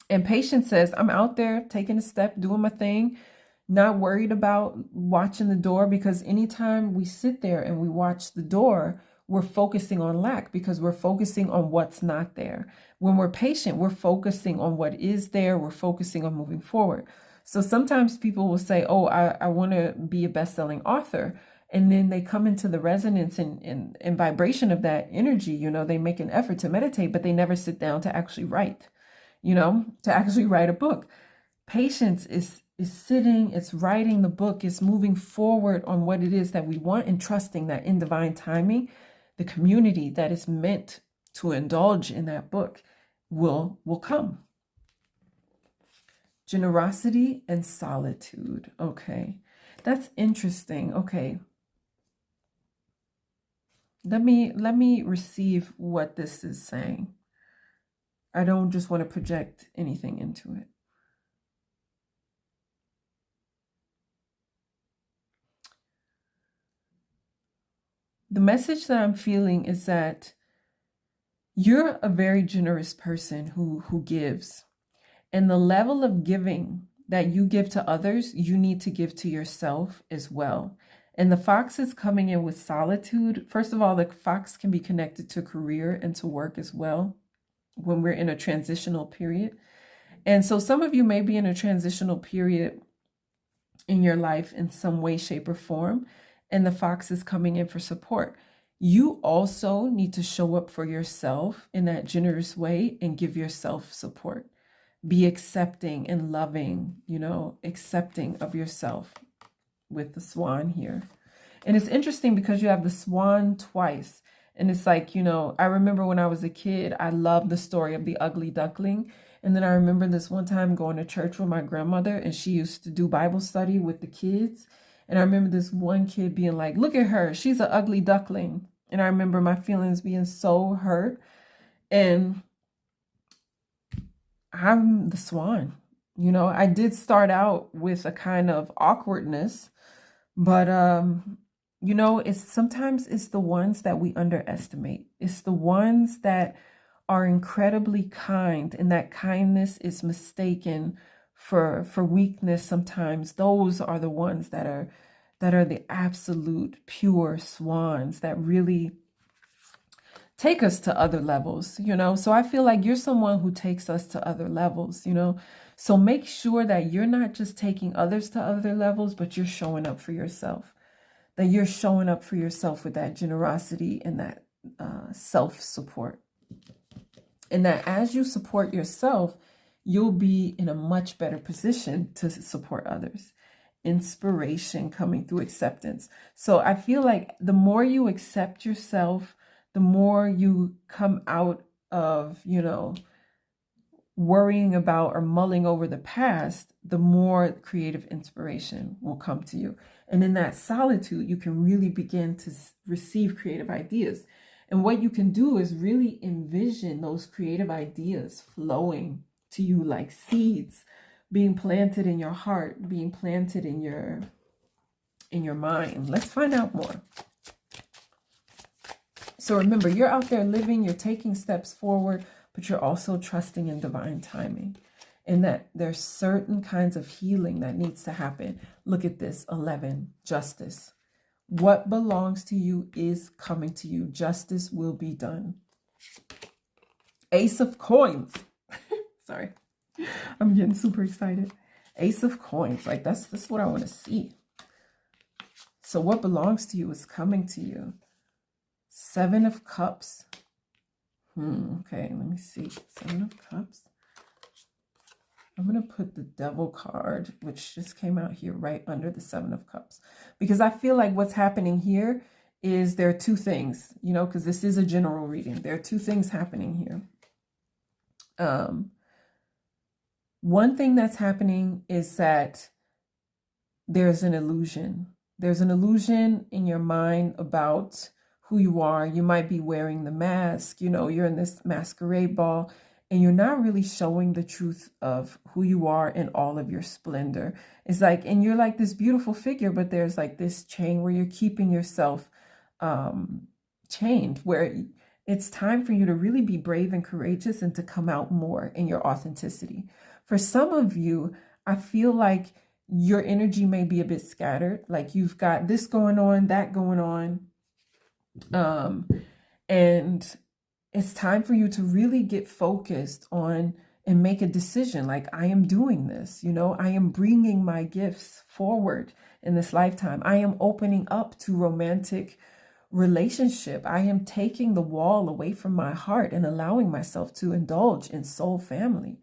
And patience says, I'm out there taking a step, doing my thing, not worried about watching the door, because anytime we sit there and we watch the door, we're focusing on lack, because we're focusing on what's not there. When we're patient, we're focusing on what is there. We're focusing on moving forward. So sometimes people will say, oh, I want to be a best-selling author. And then they come into the resonance and vibration of that energy. You know, they make an effort to meditate, but they never sit down to actually write, you know, to actually write a book. Patience is sitting, it's writing the book, it's moving forward on what it is that we want, and trusting that in divine timing, the community that is meant to indulge in that book will come. Generosity and solitude. Okay, that's interesting. Okay. Let me receive what this is saying. I don't just want to project anything into it. The message that I'm feeling is that you're a very generous person who gives. And the level of giving that you give to others, you need to give to yourself as well. And the fox is coming in with solitude. First of all, the fox can be connected to career and to work as well. when we're in a transitional period. And so some of you may be in a transitional period in your life in some way, shape, or form, and the fox is coming in for support. You also need to show up for yourself in that generous way and give yourself support. Be accepting and loving, accepting of yourself with the swan here. And it's interesting because you have the swan twice. And it's like, I remember when I was a kid, I loved the story of the ugly duckling. And then I remember this one time going to church with my grandmother, and she used to do Bible study with the kids. And I remember this one kid being like, look at her, she's an ugly duckling. And I remember my feelings being so hurt. And I'm the swan. I did start out with a kind of awkwardness, but sometimes it's the ones that we underestimate. It's the ones that are incredibly kind, and that kindness is mistaken for weakness sometimes. Those are the ones that are the absolute pure swans that really take us to other levels, So I feel like you're someone who takes us to other levels, So make sure that you're not just taking others to other levels, but you're showing up for yourself. That you're showing up for yourself with that generosity and that self-support. And that as you support yourself, you'll be in a much better position to support others. Inspiration coming through acceptance. So I feel like the more you accept yourself, the more you come out of, worrying about or mulling over the past, the more creative inspiration will come to you. And in that solitude, you can really begin to receive creative ideas. And what you can do is really envision those creative ideas flowing to you like seeds being planted in your heart, being planted in your mind. Let's find out more. So remember, you're out there living, you're taking steps forward, but you're also trusting in divine timing, and that there's certain kinds of healing that needs to happen. Look at this, 11, justice. What belongs to you is coming to you. Justice will be done. Ace of coins. Sorry, I'm getting super excited. Ace of coins, like that's what I want to see. So what belongs to you is coming to you. 7 of cups. Okay, let me see. 7 of cups. I'm going to put the devil card, which just came out here right under the 7 of cups. Because I feel like what's happening here is there are 2 things, because this is a general reading. There are 2 things happening here. One thing that's happening is that there's an illusion. There's an illusion in your mind about who you are. You might be wearing the mask, you're in this masquerade ball, and you're not really showing the truth of who you are in all of your splendor. It's like, and you're like this beautiful figure, but there's like this chain where you're keeping yourself chained, where it's time for you to really be brave and courageous and to come out more in your authenticity. For some of you, I feel like your energy may be a bit scattered, like you've got this going on, that going on. And it's time for you to really get focused on and make a decision. Like, I am doing this, I am bringing my gifts forward in this lifetime. I am opening up to romantic relationship. I am taking the wall away from my heart and allowing myself to indulge in soul family,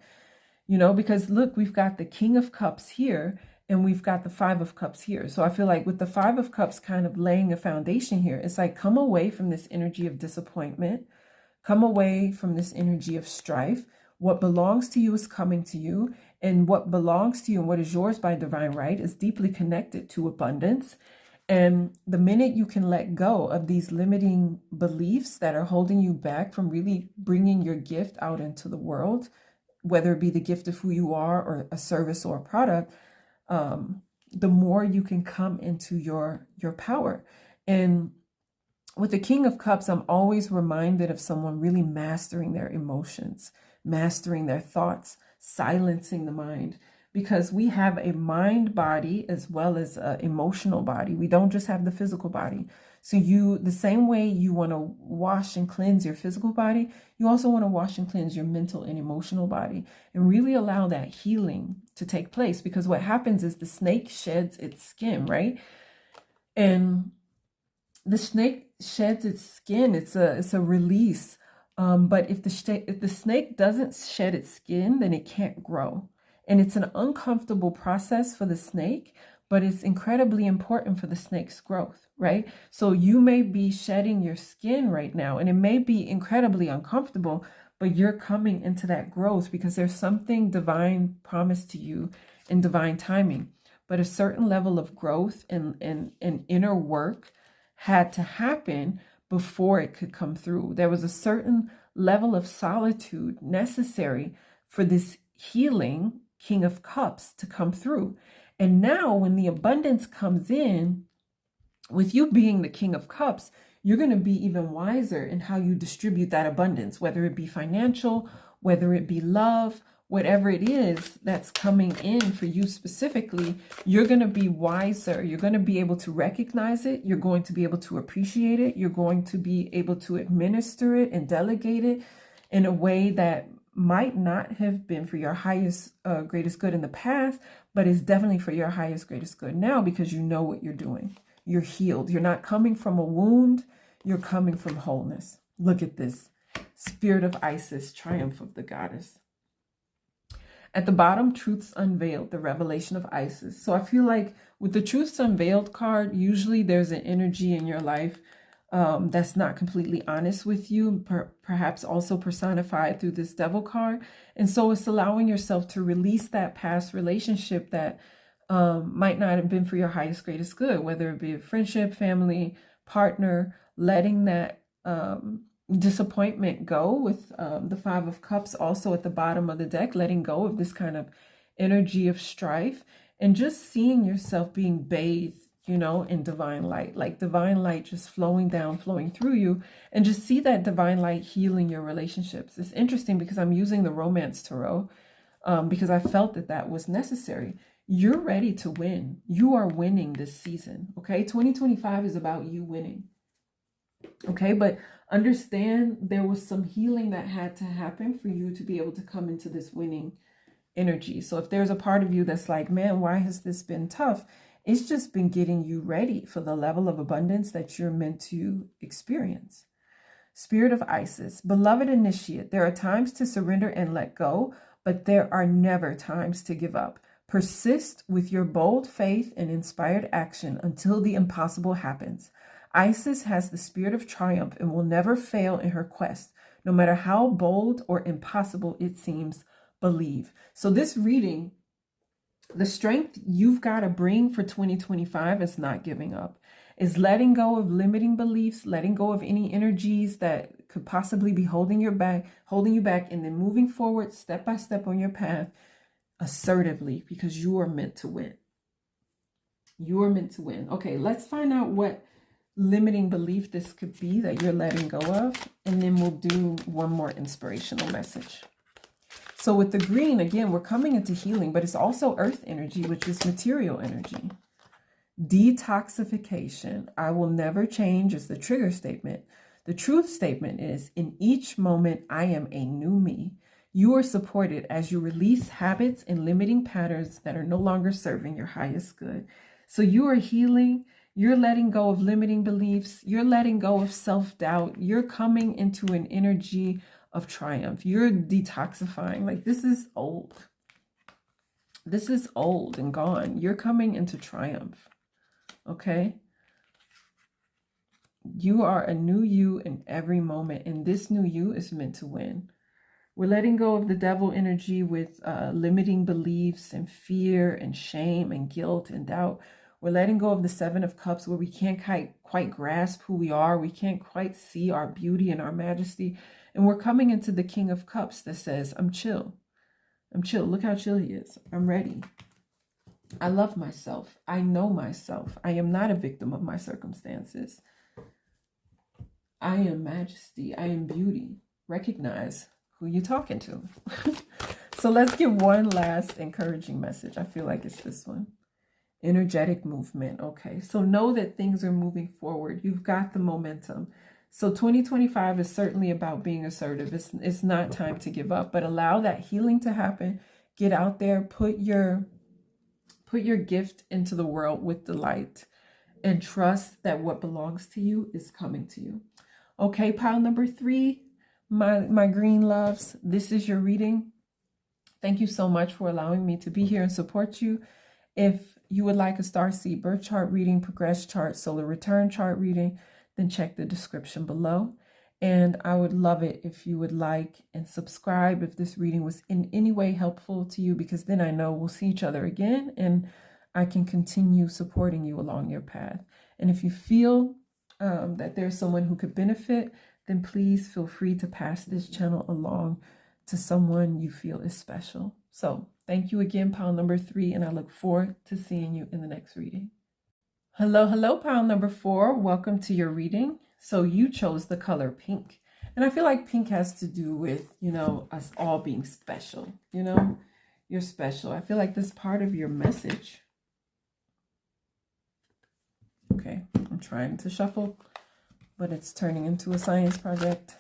because look, we've got the King of Cups here, and we've got the 5 of Cups here. So I feel like with the 5 of Cups kind of laying a foundation here, it's like, come away from this energy of disappointment. Come away from this energy of strife. What belongs to you is coming to you. And what belongs to you and what is yours by divine right is deeply connected to abundance. And the minute you can let go of these limiting beliefs that are holding you back from really bringing your gift out into the world, whether it be the gift of who you are or a service or a product, the more you can come into your power. And with the King of Cups, I'm always reminded of someone really mastering their emotions, mastering their thoughts, silencing the mind, because we have a mind body as well as an emotional body. We don't just have the physical body. So the same way you want to wash and cleanse your physical body, you also want to wash and cleanse your mental and emotional body and really allow that healing to take place. Because what happens is the snake sheds its skin, right? And the snake sheds its skin. It's a release. But if the snake doesn't shed its skin, then it can't grow. And it's an uncomfortable process for the snake, but it's incredibly important for the snake's growth, right? So you may be shedding your skin right now, and it may be incredibly uncomfortable, but you're coming into that growth because there's something divine promised to you in divine timing. But a certain level of growth and inner work had to happen before it could come through. There was a certain level of solitude necessary for this healing King of Cups to come through. And now when the abundance comes in, with you being the King of Cups, you're going to be even wiser in how you distribute that abundance, whether it be financial, whether it be love, whatever it is that's coming in for you specifically, you're going to be wiser. You're going to be able to recognize it. You're going to be able to appreciate it. You're going to be able to administer it and delegate it in a way that might not have been for your highest, greatest good in the past, but is definitely for your highest, greatest good now because you know what you're doing. You're healed. You're not coming from a wound. You're coming from wholeness. Look at this. Spirit of Isis, triumph of the goddess. At the bottom, Truths Unveiled, the revelation of Isis. So I feel like with the Truths Unveiled card, usually there's an energy in your life that's not completely honest with you, perhaps also personified through this Devil card. And so it's allowing yourself to release that past relationship that might not have been for your highest, greatest good, whether it be a friendship, family, partner, letting that disappointment go with the Five of Cups also at the bottom of the deck, letting go of this kind of energy of strife and just seeing yourself being bathed, you know, in divine light, like divine light just flowing down, flowing through you, and just see that divine light healing your relationships. It's interesting because I'm using the Romance Tarot because I felt that was necessary. You're ready to win. You are winning this season, okay? 2025 is about you winning, okay? But understand there was some healing that had to happen for you to be able to come into this winning energy. So if there's a part of you that's like, man, why has this been tough? It's just been getting you ready for the level of abundance that you're meant to experience. Spirit of Isis, beloved initiate, there are times to surrender and let go, but there are never times to give up. Persist with your bold faith and inspired action until the impossible happens. Isis has the spirit of triumph and will never fail in her quest, no matter how bold or impossible it seems. Believe. So this reading, the strength you've got to bring for 2025 is not giving up, is letting go of limiting beliefs, letting go of any energies that could possibly be holding you back, and then moving forward step by step on your path assertively, because you are meant to win. You are meant to win. Okay, let's find out what limiting belief this could be that you're letting go of, and then we'll do one more inspirational message. So with the green, again, we're coming into healing, but it's also earth energy, which is material energy. Detoxification. I will never change is the trigger statement. The truth statement is, in each moment, I am a new me. You are supported as you release habits and limiting patterns that are no longer serving your highest good. So you are healing. You're letting go of limiting beliefs. You're letting go of self-doubt. You're coming into an energy of triumph. You're detoxifying. Like, this is old. This is old and gone. You're coming into triumph. Okay? You are a new you in every moment, and this new you is meant to win. We're letting go of the devil energy with limiting beliefs and fear and shame and guilt and doubt. We're letting go of the Seven of Cups where we can't quite grasp who we are. We can't quite see our beauty and our majesty. And we're coming into the King of Cups that says, I'm chill. I'm chill. Look how chill he is. I'm ready. I love myself. I know myself. I am not a victim of my circumstances. I am majesty. I am beauty. Recognize who you're talking to. So let's give one last encouraging message. I feel like it's this one. Energetic movement. Okay, so know that things are moving forward. You've got the momentum. So 2025 is certainly about being assertive. It's not time to give up, but allow that healing to happen. Get out there, put your gift into the world with delight, and trust that what belongs to you is coming to you. Okay, pile number 3, my green loves, this is your reading. Thank you so much for allowing me to be here and support you. If you would like a Starseed birth chart reading, progress chart, solar return chart reading, then check the description below. And I would love it if you would like and subscribe if this reading was in any way helpful to you, because then I know we'll see each other again and I can continue supporting you along your path. And if you feel that there's someone who could benefit, then please feel free to pass this channel along to someone you feel is special. So thank you again, pile number 3, and I look forward to seeing you in the next reading. Hello, pile number 4. Welcome to your reading. So you chose the color pink. And I feel like pink has to do with, us all being special. You're special. I feel like this is part of your message. Okay, I'm trying to shuffle, but it's turning into a science project.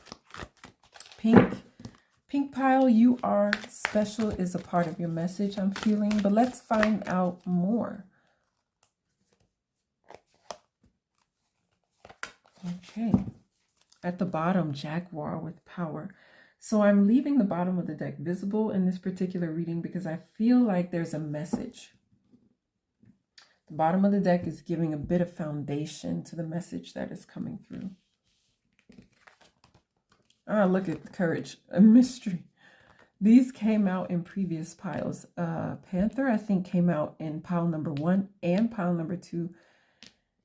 Pink pile, you are special is a part of your message, I'm feeling, but let's find out more. Okay, at the bottom, Jaguar with power. So I'm leaving the bottom of the deck visible in this particular reading because I feel like there's a message. The bottom of the deck is giving a bit of foundation to the message that is coming through. Ah, look at courage, a mystery. These came out in previous piles. Panther, I think, came out in pile number 1 and pile number 2.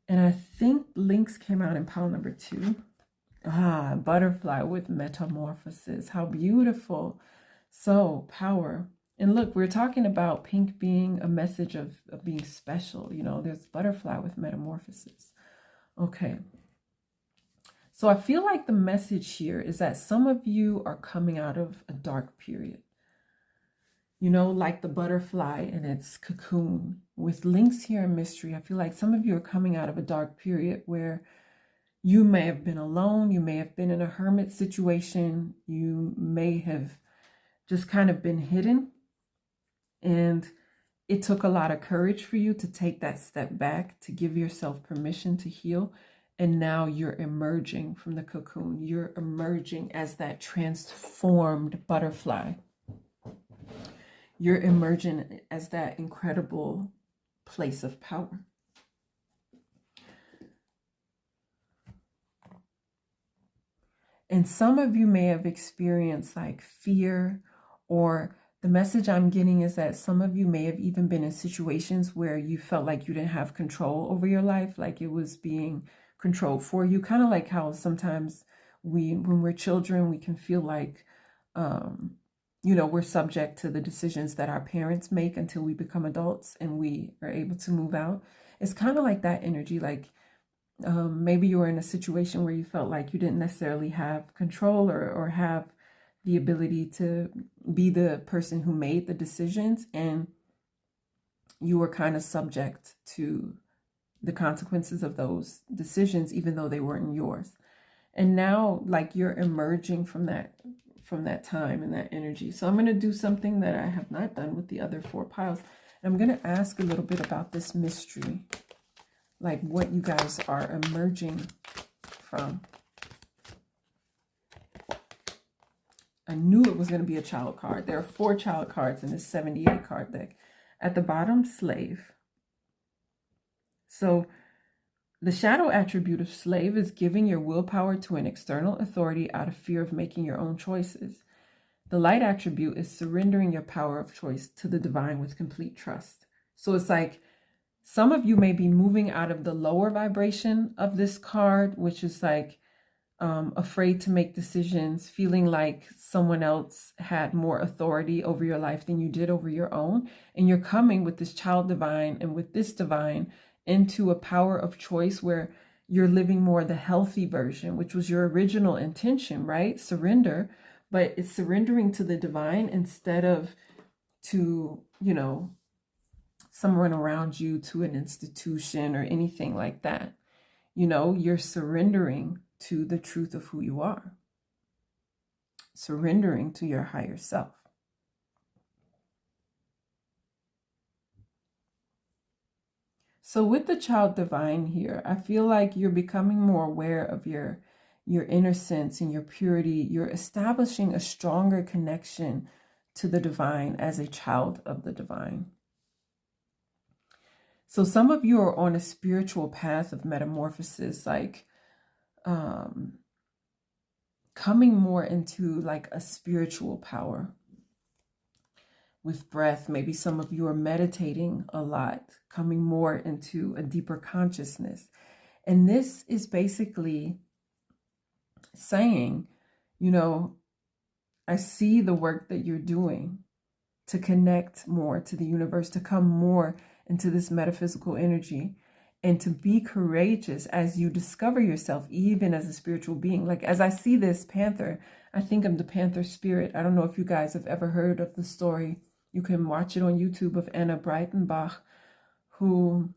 And I think Lynx came out in pile number 2. Ah, butterfly with metamorphosis. How beautiful. So, power. And look, we're talking about pink being a message of being special. There's butterfly with metamorphosis. Okay. So I feel like the message here is that some of you are coming out of a dark period. Like the butterfly in its cocoon. With Lynx here in mystery, I feel like some of you are coming out of a dark period where you may have been alone. You may have been in a hermit situation. You may have just kind of been hidden. And it took a lot of courage for you to take that step back, to give yourself permission to heal. And now you're emerging from the cocoon. You're emerging as that transformed butterfly. You're emerging as that incredible place of power. And some of you may have experienced like fear, or the message I'm getting is that some of you may have even been in situations where you felt like you didn't have control over your life, like it was being controlled for you. Kind of like how sometimes when we're children, we can feel like, we're subject to the decisions that our parents make until we become adults and we are able to move out. It's kind of like that energy. Like maybe you were in a situation where you felt like you didn't necessarily have control or have the ability to be the person who made the decisions, and you were kind of subject to the consequences of those decisions, even though they weren't yours. And now, like, you're emerging from that time and that energy. So I'm going to do something that I have not done with the other 4 piles. I'm going to ask a little bit about this mystery, like what you guys are emerging from. I knew it was going to be a child card. There are 4 child cards in this 78 card deck. At the bottom, slave. So the shadow attribute of slave is giving your willpower to an external authority out of fear of making your own choices. The light attribute is surrendering your power of choice to the divine with complete trust. So it's like some of you may be moving out of the lower vibration of this card, which is like afraid to make decisions, feeling like someone else had more authority over your life than you did over your own. And you're coming with this child divine and with this divine into a power of choice where you're living more the healthy version, which was your original intention, right? Surrender, but it's surrendering to the divine instead of to, you know, someone around you, to an institution or anything like that. You know, you're surrendering to the truth of who you are, surrendering to your higher self. So with the child divine here, I feel like you're becoming more aware of your innocence and your purity. You're establishing a stronger connection to the divine as a child of the divine. So some of you are on a spiritual path of metamorphosis, like coming more into like a spiritual power with breath. Maybe some of you are meditating a lot, coming more into a deeper consciousness. And this is basically saying, you know, I see the work that you're doing to connect more to the universe, to come more into this metaphysical energy, and to be courageous as you discover yourself, even as a spiritual being. Like, as I see this panther, I think of the panther spirit. I don't know if you guys have ever heard of the story. You can watch it on YouTube, of Anna Breitenbach, who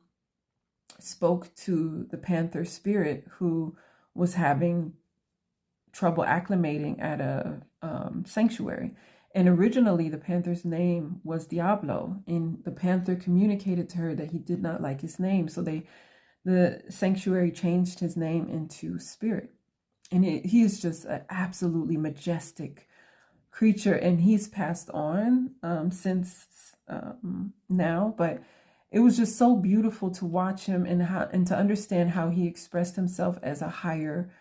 spoke to the panther spirit who was having trouble acclimating at a sanctuary. And originally the panther's name was Diablo, and the panther communicated to her that he did not like his name. So the sanctuary changed his name into Spirit. And he is just an absolutely majestic creature, and he's passed on since now. But it was just so beautiful to watch him and to understand how he expressed himself as a higher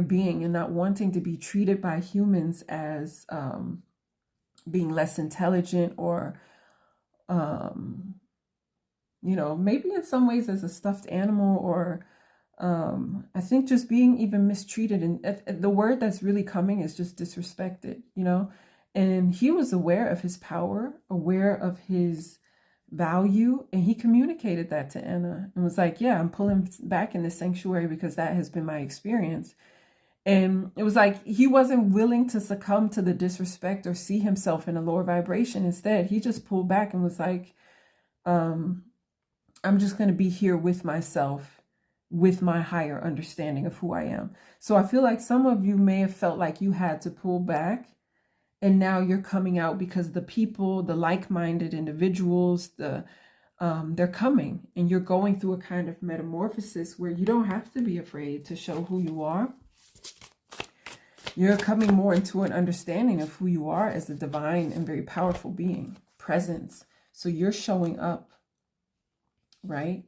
being, and not wanting to be treated by humans as being less intelligent, or you know, maybe in some ways as a stuffed animal, or I think just being even mistreated. And the word that's really coming is just disrespected, you know. And he was aware of his power, aware of his value, and he communicated that to Anna and was like, yeah, I'm pulling back in the sanctuary because that has been my experience. And it was like he wasn't willing to succumb to the disrespect or see himself in a lower vibration. Instead, he just pulled back and was like, I'm just going to be here with myself, with my higher understanding of who I am. So I feel like some of you may have felt like you had to pull back, and now you're coming out because the people, the like-minded individuals, they're coming, and you're going through a kind of metamorphosis where you don't have to be afraid to show who you are. You're coming more into an understanding of who you are as a divine and very powerful being, presence. So you're showing up, right?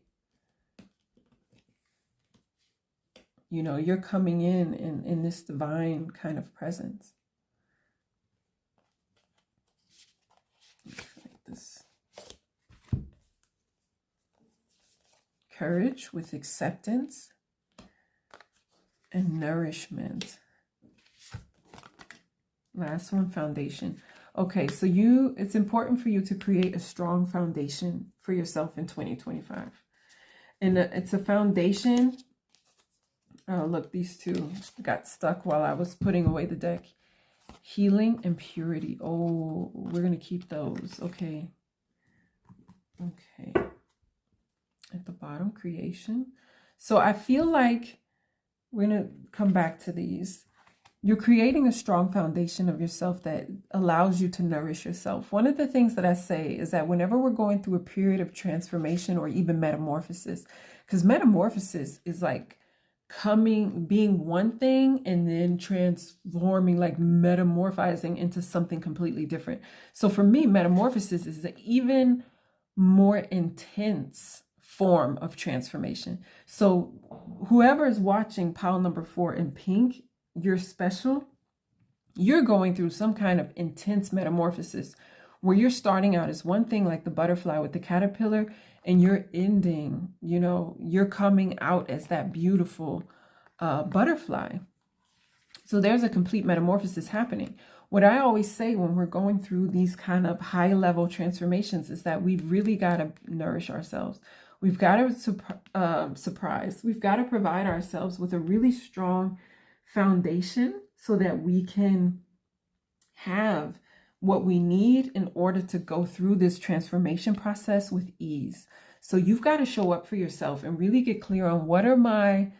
You know, you're coming in this divine kind of presence. Like this. Courage with acceptance and nourishment. Last one, foundation. Okay, so it's important for you to create a strong foundation for yourself in 2025. And it's a foundation. Oh, look, these two got stuck while I was putting away the deck. Healing and purity. Oh, we're going to keep those. Okay. Okay. At the bottom, creation. So I feel like we're going to come back to these. You're creating a strong foundation of yourself that allows you to nourish yourself. One of the things that I say is that whenever we're going through a period of transformation or even metamorphosis, because metamorphosis is like being one thing and then transforming, like metamorphizing into something completely different. So for me, metamorphosis is an even more intense form of transformation. So whoever is watching pile number 4 in pink, you're special. You're going through some kind of intense metamorphosis where you're starting out as one thing, like the butterfly with the caterpillar, and you're ending, you know, you're coming out as that beautiful butterfly. So there's a complete metamorphosis happening. What I always say when we're going through these kind of high level transformations is that we've really got to nourish ourselves. We've got to surprise. We've got to provide ourselves with a really strong foundation so that we can have what we need in order to go through this transformation process with ease. So you've got to show up for yourself and really get clear on what are my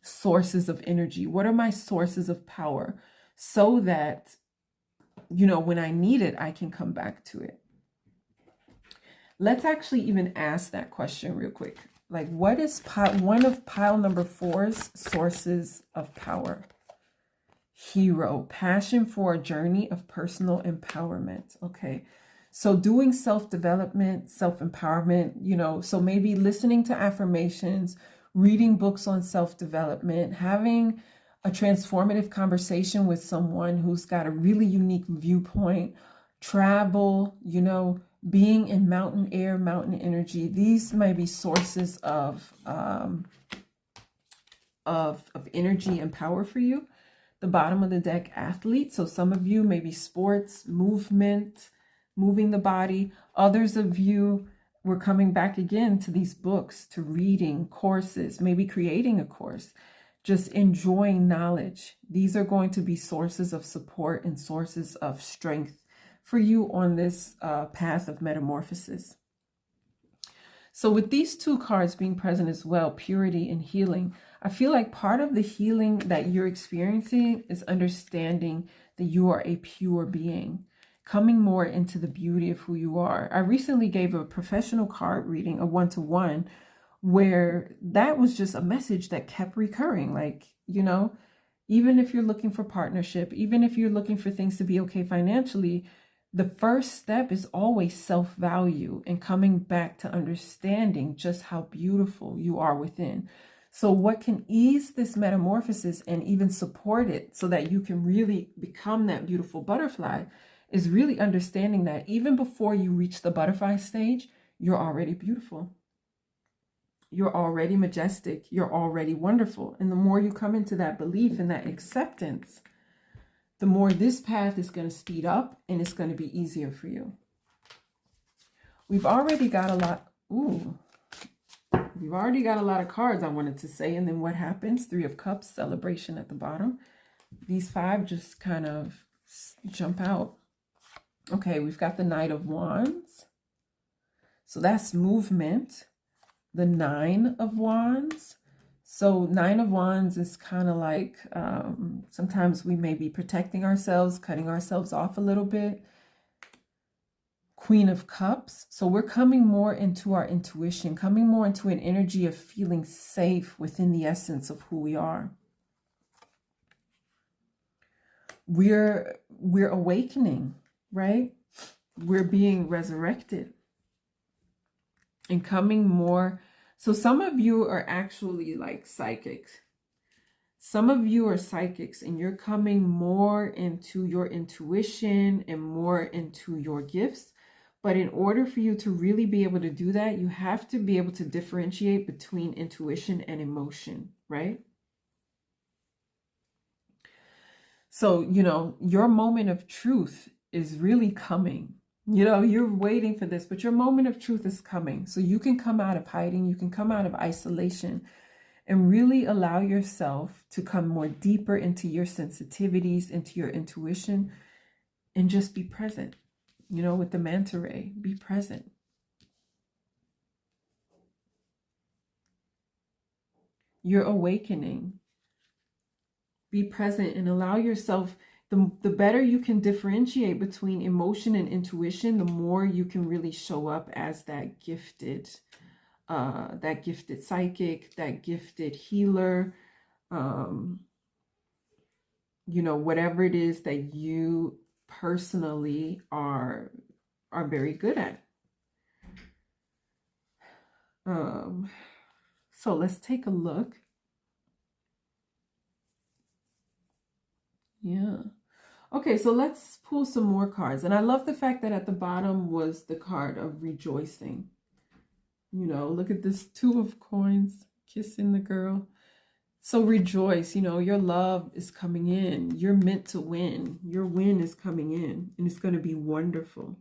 sources of energy, what are my sources of power, so that, you know, when I need it, I can come back to it. Let's actually even ask that question real quick. Like, what is one of pile number 4's sources of power? Hero, passion for a journey of personal empowerment. Okay, so doing self-development, self-empowerment, you know, so maybe listening to affirmations, reading books on self-development, having a transformative conversation with someone who's got a really unique viewpoint, travel, you know, being in mountain air, mountain energy. These might be sources of energy and power for you. The bottom of the deck, athlete. So some of you maybe sports, movement, moving the body. Others of you, we're coming back again to these books, to reading, courses, maybe creating a course, just enjoying knowledge. These are going to be sources of support and sources of strength for you on this path of metamorphosis. So with these 2 cards being present as well, purity and healing, I feel like part of the healing that you're experiencing is understanding that you are a pure being, coming more into the beauty of who you are. I recently gave a professional card reading, a 1-to-1, where that was just a message that kept recurring. Like, you know, even if you're looking for partnership, even if you're looking for things to be okay financially, the first step is always self-value and coming back to understanding just how beautiful you are within. So what can ease this metamorphosis and even support it so that you can really become that beautiful butterfly is really understanding that even before you reach the butterfly stage, you're already beautiful. You're already majestic. You're already wonderful. And the more you come into that belief and that acceptance, the more this path is going to speed up and it's going to be easier for you. We've already got a lot. We've already got a lot of cards I wanted to say. And then what happens? 3 of Cups, celebration at the bottom. These 5 just kind of jump out. Okay, we've got the Knight of Wands. So that's movement. The 9 of Wands. So 9 of Wands is kind of like sometimes we may be protecting ourselves, cutting ourselves off a little bit. Queen of Cups. So we're coming more into our intuition, coming more into an energy of feeling safe within the essence of who we are. We're awakening, right? We're being resurrected and coming more. So some of you are actually like psychics. Some of you are psychics and you're coming more into your intuition and more into your gifts. But in order for you to really be able to do that, you have to be able to differentiate between intuition and emotion, right? So, you know, your moment of truth is really coming. You know, you're waiting for this, but your moment of truth is coming. So you can come out of hiding, you can come out of isolation and really allow yourself to come more deeper into your sensitivities, into your intuition, and just be present. You know, with the manta ray, be present. You're awakening. Be present and allow yourself, the better you can differentiate between emotion and intuition, the more you can really show up as that gifted psychic, that gifted healer, you know, whatever it is that you personally are very good at. So let's take a look. Yeah. Okay, so let's pull some more cards. And I love the fact that at the bottom was the card of rejoicing. You know, look at this 2 of coins, kissing the girl. So rejoice, you know, your love is coming in. You're meant to win. Your win is coming in and it's going to be wonderful.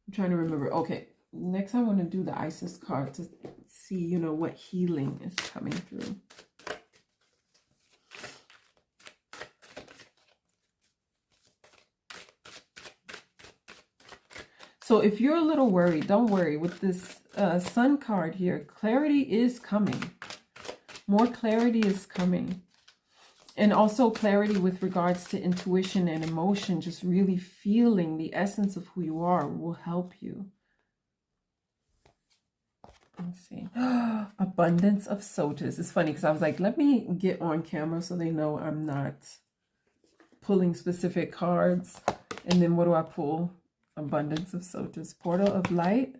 I'm trying to remember. Okay, next I want to do the Isis card to see, you know, what healing is coming through. So if you're a little worried, don't worry. With this Sun card here, clarity is coming. More clarity is coming. And also clarity with regards to intuition and emotion, just really feeling the essence of who you are will help you. Let's see. Abundance of sodas. It's funny because I was like, let me get on camera so they know I'm not pulling specific cards. And then what do I pull? Abundance of sodas. Portal of light.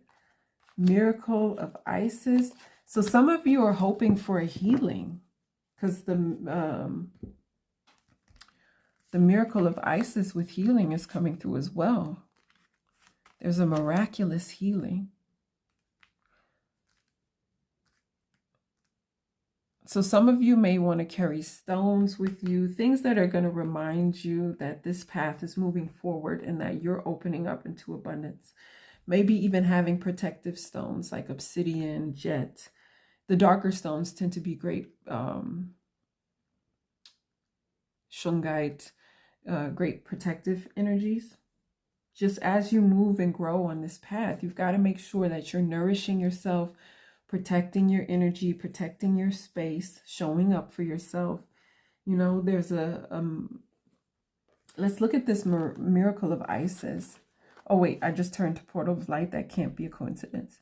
Miracle of Isis. So some of you are hoping for a healing because the miracle of Isis with healing is coming through as well. There's a miraculous healing. So some of you may want to carry stones with you, things that are going to remind you that this path is moving forward and that you're opening up into abundance. Maybe even having protective stones like obsidian, jet. The darker stones tend to be great shungite, great protective energies. Just as you move and grow on this path, you've got to make sure that you're nourishing yourself, protecting your energy, protecting your space, showing up for yourself. You know, there's a, let's look at this miracle of Isis. Oh, wait, I just turned to Portal of Light. That can't be a coincidence.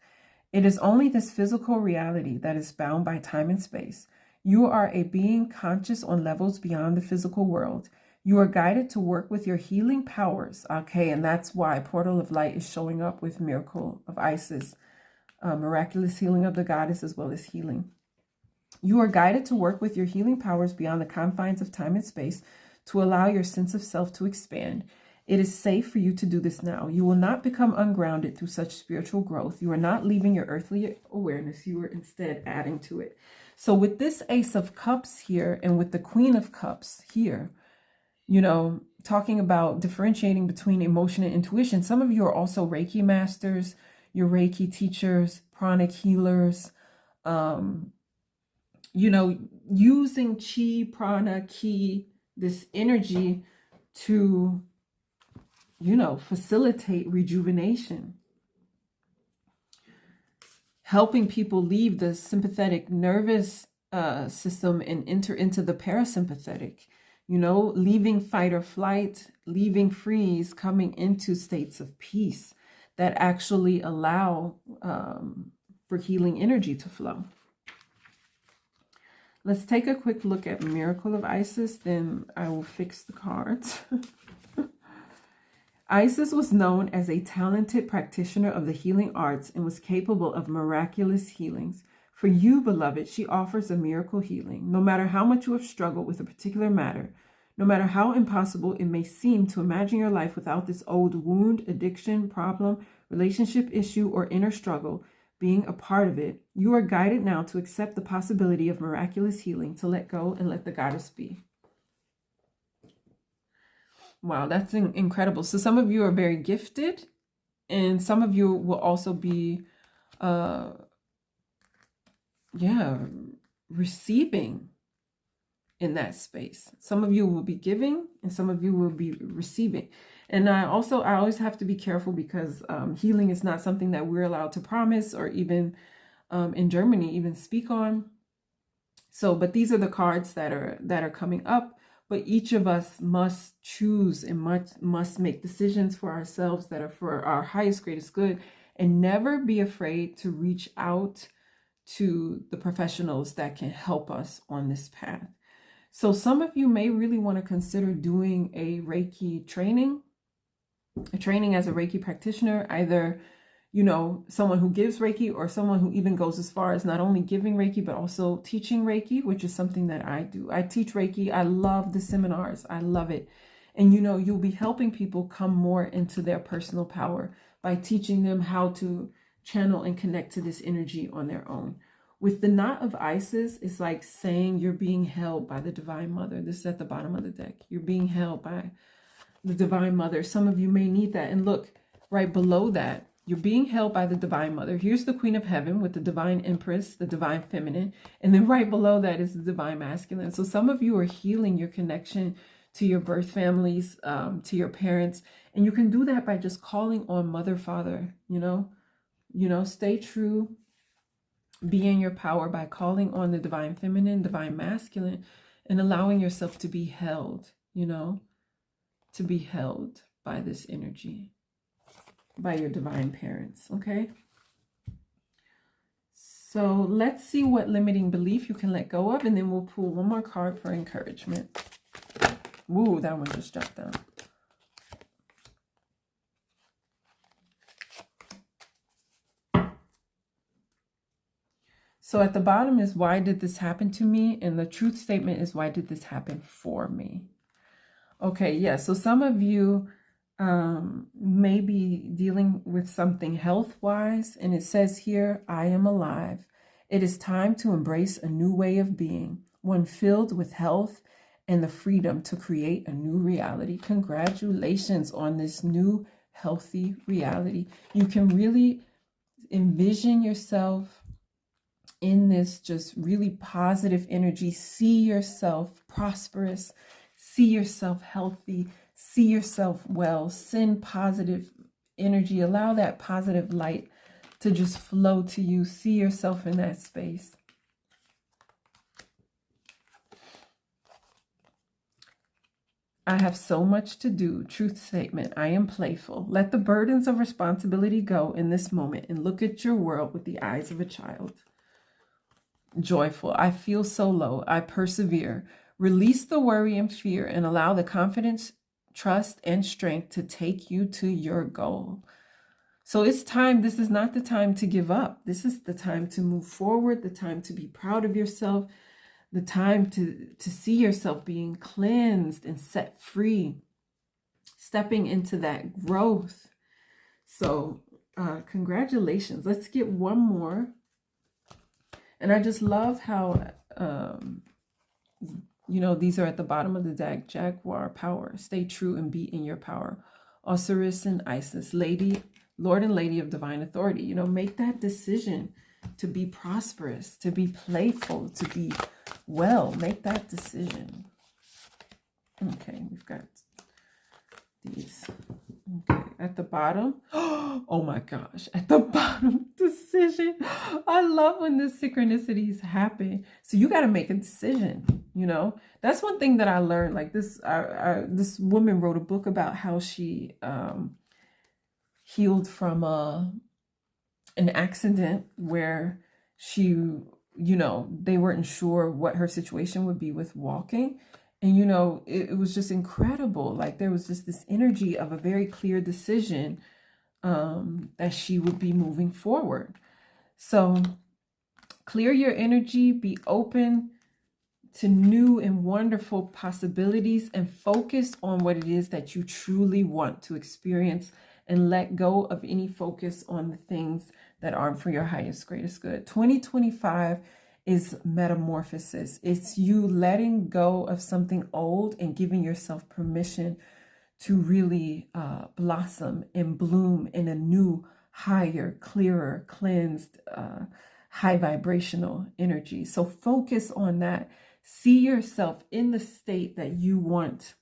It is only this physical reality that is bound by time and space. You are a being conscious on levels beyond the physical world. You are guided to work with your healing powers. Okay, and that's why Portal of Light is showing up with Miracle of Isis. Miraculous healing of the goddess as well as healing. You are guided to work with your healing powers beyond the confines of time and space to allow your sense of self to expand. It is safe for you to do this now. You will not become ungrounded through such spiritual growth. You are not leaving your earthly awareness. You are instead adding to it. So with this Ace of Cups here and with the Queen of Cups here, you know, talking about differentiating between emotion and intuition. Some of you are also Reiki masters. Your Reiki teachers, pranic healers, you know, using chi, prana, ki, this energy to, you know, facilitate rejuvenation. Helping people leave the sympathetic nervous system and enter into the parasympathetic, you know, leaving fight or flight, leaving freeze, coming into states of peace that actually allow for healing energy to flow. Let's take a quick look at Miracle of Isis, then I will fix the cards. Isis was known as a talented practitioner of the healing arts and was capable of miraculous healings. For you, beloved, she offers a miracle healing. No matter how much you have struggled with a particular matter, no matter how impossible it may seem to imagine your life without this old wound, addiction, problem, relationship issue, or inner struggle being a part of it, you are guided now to accept the possibility of miraculous healing, to let go and let the goddess be. Wow, that's incredible. So some of you are very gifted, and some of you will also be, receiving in that space. Some of you will be giving and some of you will be receiving. And I always have to be careful because healing is not something that we're allowed to promise or even in Germany even speak on. So, but these are the cards that are coming up. But each of us must choose and must make decisions for ourselves that are for our highest, greatest good, and never be afraid to reach out to the professionals that can help us on this path. So some of you may really want to consider doing a Reiki training, a training as a Reiki practitioner, either, you know, someone who gives Reiki or someone who even goes as far as not only giving Reiki, but also teaching Reiki, which is something that I do. I teach Reiki. I love the seminars. I love it. And, you know, you'll be helping people come more into their personal power by teaching them how to channel and connect to this energy on their own. With the Knot of Isis, it's like saying you're being held by the Divine Mother. This is at the bottom of the deck. You're being held by the Divine Mother. Some of you may need that. And look, right below that, you're being held by the Divine Mother. Here's the Queen of Heaven with the Divine Empress, the Divine Feminine. And then right below that is the Divine Masculine. So some of you are healing your connection to your birth families, to your parents. And you can do that by just calling on Mother, Father, stay true, be in your power by calling on the divine feminine, divine masculine, and allowing yourself to be held, to be held by this energy, by your divine parents, okay? So let's see what limiting belief you can let go of, and then we'll pull one more card for encouragement. Ooh, that one just dropped down. So at the bottom is, why did this happen to me? And the truth statement is, why did this happen for me? Okay, yeah, so some of you may be dealing with something health-wise, and it says here, I am alive. It is time to embrace a new way of being, one filled with health and the freedom to create a new reality. Congratulations on this new healthy reality. You can really envision yourself in this just really positive energy. See yourself prosperous, see yourself healthy, see yourself well, send positive energy, allow that positive light to just flow to you. See yourself in that space. I have so much to do. Truth statement, I am playful. Let the burdens of responsibility go in this moment and look at your world with the eyes of a child. Joyful, I feel so low. I persevere. Release the worry and fear and allow the confidence, trust, and strength to take you to your goal. So it's time. This is not the time to give up. This is the time to move forward, the time to be proud of yourself, the time to see yourself being cleansed and set free, stepping into that growth. So congratulations. Let's get one more. And I just love how, these are at the bottom of the deck. Jaguar, power, stay true and be in your power. Osiris and Isis, Lady, Lord and Lady of divine authority. Make that decision to be prosperous, to be playful, to be well. Make that decision. Okay, we've got these. Okay, at the bottom. Oh my gosh, at the bottom, decision. I love when the synchronicities happen. So you got to make a decision. That's one thing that I learned. Like this, this woman wrote a book about how she healed from an accident where she, they weren't sure what her situation would be with walking. And, it was just incredible. Like there was just this energy of a very clear decision that she would be moving forward. So clear your energy, be open to new and wonderful possibilities, and focus on what it is that you truly want to experience, and let go of any focus on the things that aren't for your highest, greatest good. 2025 is metamorphosis. It's you letting go of something old and giving yourself permission to really blossom and bloom in a new, higher, clearer, cleansed, high vibrational energy. So focus on that. See yourself in the state that you want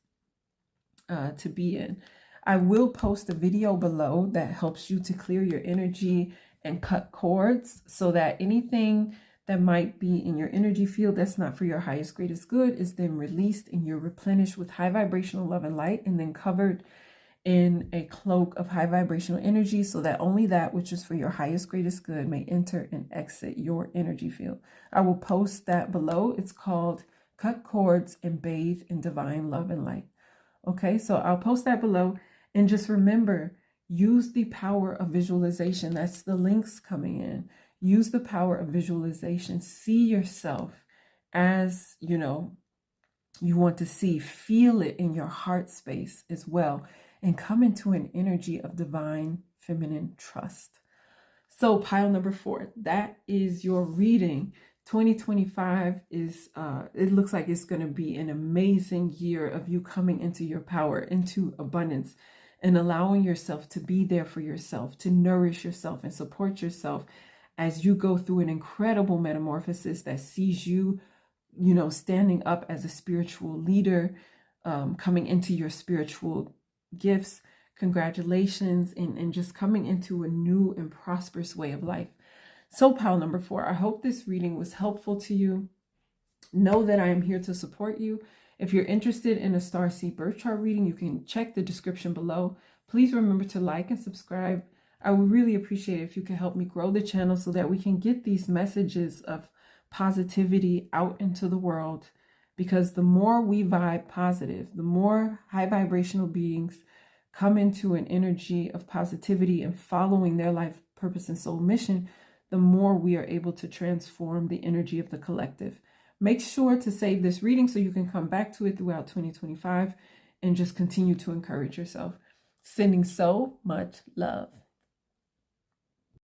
to be in. I will post a video below that helps you to clear your energy and cut cords, so that anything that might be in your energy field that's not for your highest, greatest good is then released, and you're replenished with high vibrational love and light, and then covered in a cloak of high vibrational energy, so that only that which is for your highest, greatest good may enter and exit your energy field. I will post that below. It's called Cut Cords and Bathe in Divine Love and Light. Okay, so I'll post that below. And just remember, use the power of visualization. That's the links coming in. Use the power of visualization. See yourself as, you want to see. Feel it in your heart space as well. And come into an energy of divine feminine trust. So pile number 4, that is your reading. 2025 is, it looks like it's going to be an amazing year of you coming into your power, into abundance, and allowing yourself to be there for yourself, to nourish yourself and support yourself as you go through an incredible metamorphosis that sees you, standing up as a spiritual leader, coming into your spiritual gifts. Congratulations, and just coming into a new and prosperous way of life. So pile number 4, I hope this reading was helpful to you. Know that I am here to support you. If you're interested in a Starseed birth chart reading, you can check the description below. Please remember to like and subscribe. I would really appreciate it if you could help me grow the channel so that we can get these messages of positivity out into the world. Because the more we vibe positive, the more high vibrational beings come into an energy of positivity and following their life purpose and soul mission, the more we are able to transform the energy of the collective. Make sure to save this reading so you can come back to it throughout 2025 and just continue to encourage yourself. Sending so much love.